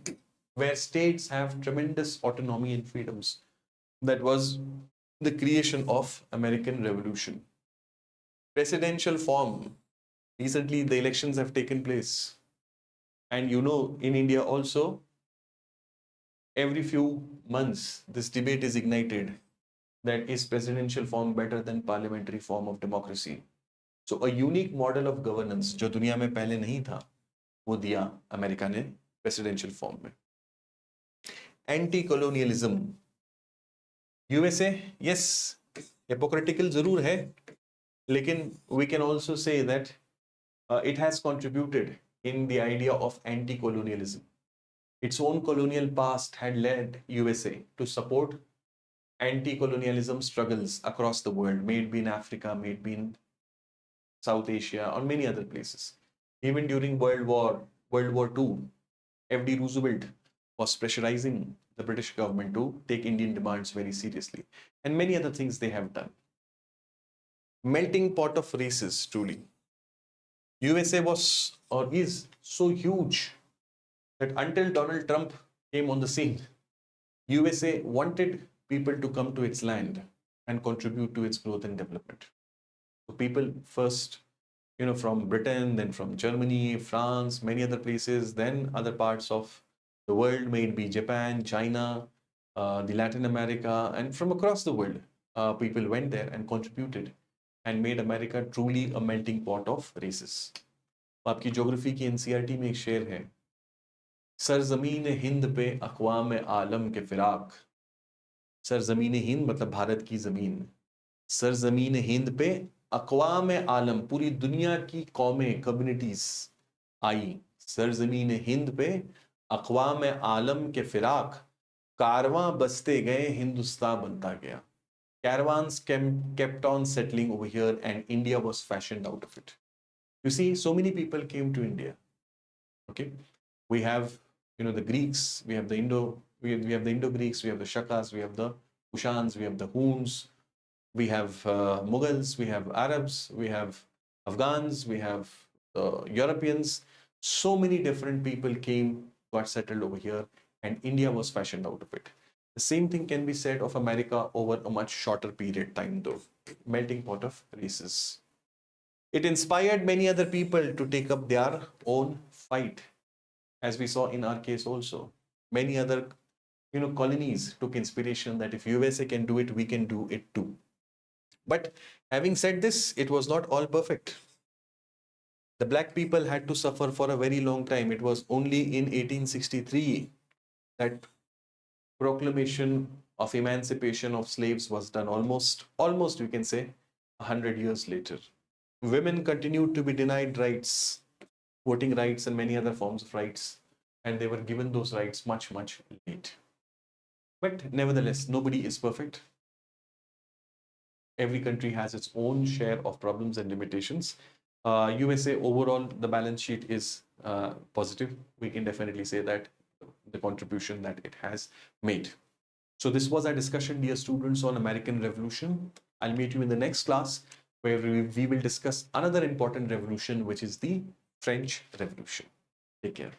where states have tremendous autonomy and freedoms. That was the creation of American Revolution. Presidential form. Recently, the elections have taken place. And you know, in India also, every few months, this debate is ignited that is presidential form better than parliamentary form of democracy. So a unique model of governance जो दुनिया में पहले नहीं था वो दिया America ने presidential form में. Anti-colonialism. USA, yes, hypocritical जरूर है, लेकिन we can also say that it has contributed in the idea of anti-colonialism. Its own colonial past had led USA to support anti-colonialism struggles across the world, may it be in Africa, may it be in South Asia, or many other places. Even during World War II, F.D. Roosevelt was pressurizing the British government to take Indian demands very seriously, and many other things they have done. Melting pot of races, truly. USA was or is so huge that until Donald Trump came on the scene, USA wanted people to come to its land and contribute to its growth and development. So people first, from Britain, then from Germany, France, many other places, then other parts of the world, may it be Japan, China, the Latin America, and from across the world, people went there and contributed and made America truly a melting pot of races. आपकी geography की NCERT में एक शेर है, सरजमीन हिंद पे अक़वाम आलम के फिराक. सरजमीन हिंद मतलब भारत की जमीन. सरजमीन हिंद पे अक़वाम आलम, पूरी दुनिया की कौमें, कम्युनिटीज आई सरजमीन हिंद पे अक़वाम आलम के फिराक. कारवां बसते गए, हिंदुस्तान बनता गया. Caravans kept on settling over here, and India was fashioned out of it. You see, so many people came to India. Okay, we have the Greeks, we have the Indo-Greeks, we have the Shakas, we have the Kushans, we have the Huns, we have Mughals, we have Arabs, we have Afghans, we have Europeans. So many different people came, got settled over here, and India was fashioned out of it. The same thing can be said of America over a much shorter period time, though. Melting pot of races. It inspired many other people to take up their own fight, as we saw in our case also. Many other colonies took inspiration that if USA can do it, we can do it too. But having said this, it was not all perfect. The black people had to suffer for a very long time. It was only in 1863 that proclamation of emancipation of slaves was done, almost we can say 100 years later. Women continued to be denied rights, voting rights and many other forms of rights, and they were given those rights much late. But nevertheless, nobody is perfect. Every country has its own share of problems and limitations. USA overall, the balance sheet is positive. We can definitely say that the contribution that it has made. So this was our discussion, dear students, on American Revolution. I'll meet you in the next class where we will discuss another important revolution, which is the French Revolution. Take care.